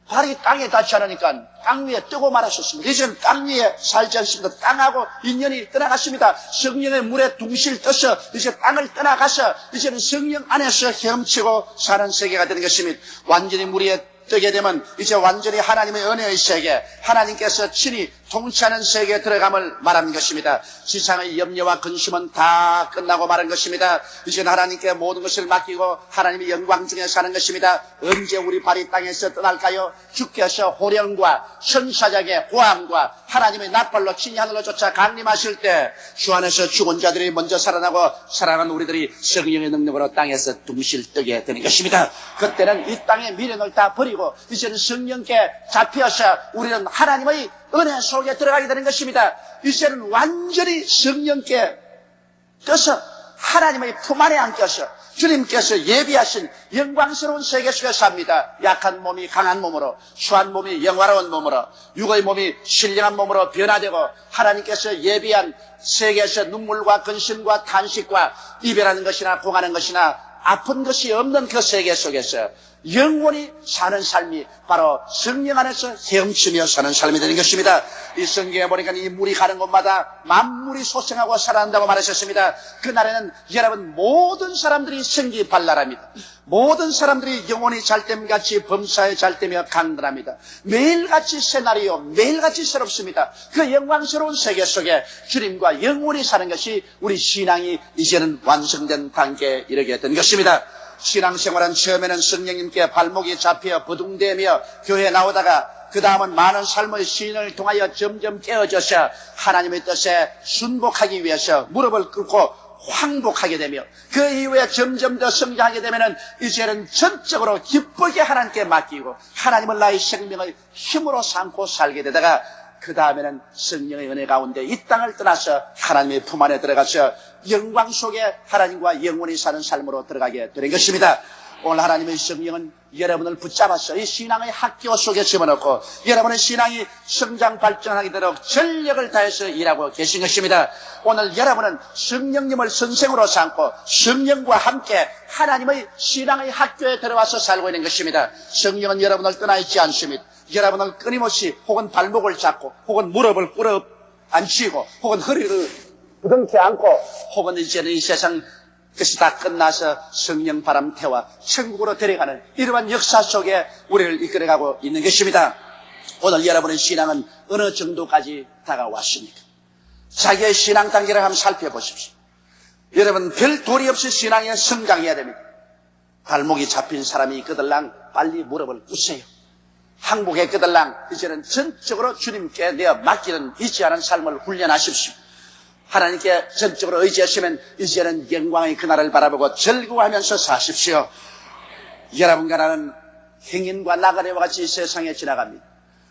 발이 땅에 닿지 않으니까 땅 위에 뜨고 말았었습니다. 이제는 땅 위에 살지 않습니다. 땅하고 인연이 떠나갔습니다. 성령의 물에 둥실 떠서 이제 땅을 떠나가서 이제는 성령 안에서 헤엄치고 사는 세계가 되는 것입니다. 완전히 물 위에 뜨게 되면 이제 완전히 하나님의 은혜의 세계, 하나님께서 친히 통치하는 세계에 들어감을 말하는 것입니다. 세상의 염려와 근심은 다 끝나고 마는 것입니다. 이제 하나님께 모든 것을 맡기고 하나님의 영광 중에 사는 것입니다. 언제 우리 발이 땅에서 떠날까요? 주께서 호령과 천사장의 고함과 하나님의 나팔로 친히 하늘로 쫓아 강림하실 때 주 안에서 죽은 자들이 먼저 살아나고 살아난 우리들이 성령의 능력으로 땅에서 둥실 뜨게 되는 것입니다. 그때는 이 땅의 미련을 다 버리고 이제는 성령께 잡혀서 우리는 하나님의 은혜 속에 들어가게 되는 것입니다. 이제는 완전히 성령께 떠서 하나님의 품 안에 안겨서 주님께서 예비하신 영광스러운 세계 속에 삽니다. 약한 몸이 강한 몸으로, 수한 몸이 영화로운 몸으로, 육의 몸이 신령한 몸으로 변화되고 하나님께서 예비한 세계에서 눈물과 근심과 탄식과 이별하는 것이나 공하는 것이나 아픈 것이 없는 그 세계 속에서 영원히 사는 삶이 바로 성령 안에서 헤엄치며 사는 삶이 되는 것입니다. 이 성경에 보니까 이 물이 가는 곳마다 만물이 소생하고 살아난다고 말하셨습니다. 그날에는 여러분 모든 사람들이 생기 발랄합니다. 모든 사람들이 영혼이 잘됨같이 범사에 잘되며 강건합니다. 매일같이 시나리오, 매일같이 새롭습니다. 그 영광스러운 세계 속에 주님과 영원히 사는 것이 우리 신앙이 이제는 완성된 단계에 이르게 된 것입니다. 신앙생활은 처음에는 성령님께 발목이 잡혀 부둥대며 교회에 나오다가 그 다음은 많은 삶의 시인을 통하여 점점 깨어져서 하나님의 뜻에 순복하기 위해서 무릎을 꿇고 황복하게 되며 그 이후에 점점 더 성장하게 되면은 이제는 전적으로 기쁘게 하나님께 맡기고 하나님을 나의 생명의 힘으로 삼고 살게 되다가 그 다음에는 성령의 은혜 가운데 이 땅을 떠나서 하나님의 품 안에 들어가서 영광 속에 하나님과 영원히 사는 삶으로 들어가게 되는 것입니다. 오늘 하나님의 성령은 여러분을 붙잡아서 이 신앙의 학교 속에 집어넣고 여러분의 신앙이 성장 발전하게 되도록 전력을 다해서 일하고 계신 것입니다. 오늘 여러분은 성령님을 선생으로 삼고 성령과 함께 하나님의 신앙의 학교에 들어와서 살고 있는 것입니다. 성령은 여러분을 떠나 있지 않습니다. 여러분을 끊임없이 혹은 발목을 잡고 혹은 무릎을 꿇어 앉히고 혹은 허리를 부둥켜 안고 혹은 이제는 이 세상 그것이 다 끝나서 성령 바람 태워 천국으로 데려가는 이러한 역사 속에 우리를 이끌어가고 있는 것입니다. 오늘 여러분의 신앙은 어느 정도까지 다가왔습니까? 자기의 신앙 단계를 한번 살펴보십시오. 여러분 별 도리 없이 신앙에 성장해야 됩니다. 발목이 잡힌 사람이 있거들랑 빨리 무릎을 꿇으세요. 항복에 끄들랑 이제는 전적으로 주님께 내어 맡기는 의지하는 삶을 훈련하십시오. 하나님께 전적으로 의지하시면 이제는 영광의 그날을 바라보고 즐거워하면서 사십시오. 여러분과 나는 행인과 나그네와 같이 세상에 지나갑니다.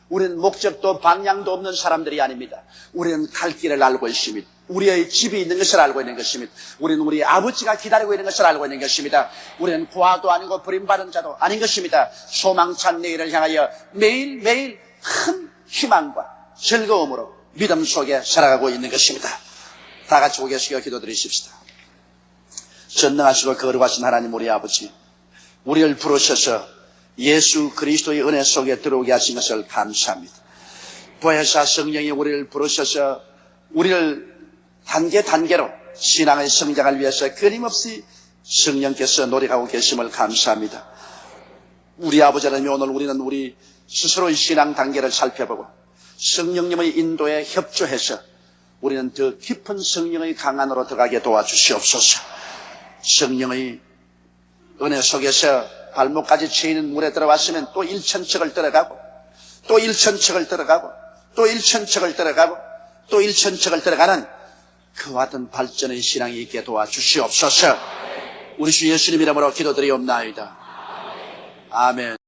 우리는 목적도 방향도 없는 사람들이 아닙니다. 우리는 갈 길을 알고 있습니다. 우리의 집이 있는 것을 알고 있는 것입니다. 우리는 우리 아버지가 기다리고 있는 것을 알고 있는 것입니다. 우리는 고아도 아니고 버림받은 자도 아닌 것입니다. 소망찬 내일을 향하여 매일매일 큰 희망과 즐거움으로 믿음 속에 살아가고 있는 것입니다. 다 같이 고개 숙여 기도드리십시다. 전능하시고 거룩하신 하나님 우리 아버지, 우리를 부르셔서 예수 그리스도의 은혜 속에 들어오게 하신 것을 감사합니다. 보혜사 성령이 우리를 부르셔서 우리를 단계단계로 신앙의 성장을 위해서 끊임없이 성령께서 노력하고 계심을 감사합니다. 우리 아버지 하나님, 오늘 우리는 우리 스스로의 신앙 단계를 살펴보고 성령님의 인도에 협조해서 우리는 더 깊은 성령의 강안으로 들어가게 도와주시옵소서. 성령의 은혜 속에서 발목까지 채이는 물에 들어왔으면 또 1,000척을 들어가고 또 1,000척을 들어가고 또 1,000척을 들어가고 또 1,000척을 들어가는 그와 같은 발전의 신앙이 있게 도와주시옵소서. 우리 주 예수님 이름으로 기도드리옵나이다. 아멘.